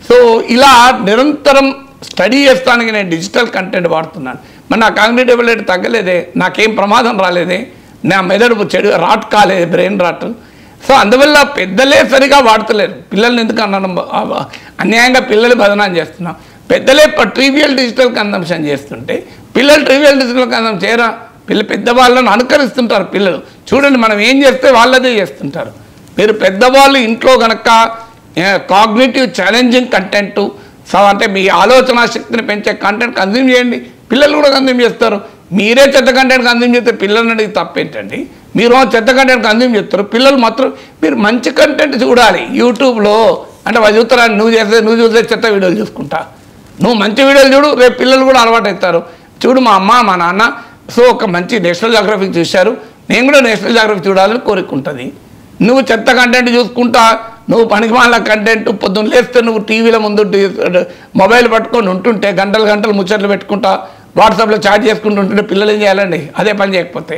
[SPEAKER 3] సో ఇలా నిరంతరం స్టడీ చేస్తానికి నేను డిజిటల్ కంటెంట్ వాడుతున్నాను. మరి నా కాగ్నిటివ్ ఎబిలిటీ తగ్గలేదే, నాకేం ప్రమాదం రాలేదే, నా మెదడు చెడు రాట్ కాలేదు, బ్రెయిన్ రాట్. సో అందువల్ల పెద్దలే సరిగా వాడతలేరు. పిల్లల్ని ఎందుకు అన్నాను, అన్యాయంగా పిల్లలు బదనాం చేస్తున్నాం. పెద్దలే ట్రివియల్ డిజిటల్ కన్జంప్షన్ చేస్తుంటే పిల్లలు ట్రివియల్ డిజిటల్ కన్జంప్షన్ చేయరా? పెద్దవాళ్ళను అనుకరిస్తుంటారు పిల్లలు. చూడండి మనం ఏం చేస్తే వాళ్ళదే చేస్తుంటారు. మీరు పెద్దవాళ్ళు ఇంట్లో కనుక కాగ్నిటివ్ ఛాలెంజింగ్ కంటెంట్, సో అంటే మీ ఆలోచన శక్తిని పెంచే కంటెంట్ కన్జ్యూమ్ చేయండి, పిల్లలు కూడా కన్జ్యూమ్ చేస్తారు. మీరే చెత్త కంటెంట్ కన్జ్యూమ్ చేస్తే పిల్లల్ని అడిగి తప్పేంటండి? మీరు చెత్త కంటెంట్ కన్జ్యూమ్ చేస్తారు, పిల్లలు మాత్రం మీరు మంచి కంటెంట్ చూడాలి. యూట్యూబ్లో అంటే వాళ్ళు చూస్తారా, నువ్వు చూసే చెత్త వీడియోలు చూసుకుంటా, నువ్వు మంచి వీడియోలు చూడు, రేపు పిల్లలు కూడా అలవాటు అవుతారు. చూడు మా అమ్మ మా నాన్న సో ఒక మంచి నేషనల్ జాగ్రఫీ చూశారు, నేను కూడా నేషనల్ జాగ్రఫీ చూడాలని కోరికుంటుంది. నువ్వు చెత్త కంటెంట్ చూసుకుంటా, నువ్వు పనికిమాల కంటెంట్ పొద్దున్న లేస్తే నువ్వు టీవీల ముందు మొబైల్ పట్టుకొని ఉంటుంటే గంటలు గంటలు ముచ్చట్లు పెట్టుకుంటా వాట్సాప్లో చాట్ చేసుకుంటూ ఉంటుంటే పిల్లలు ఏం చేయాలండి అదే పని చేయకపోతే?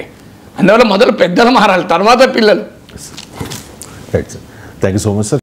[SPEAKER 3] అందువల్ల మొదలు పెద్దలు మారాలి, తర్వాత పిల్లలు.
[SPEAKER 1] Right sir, thank you so much sir.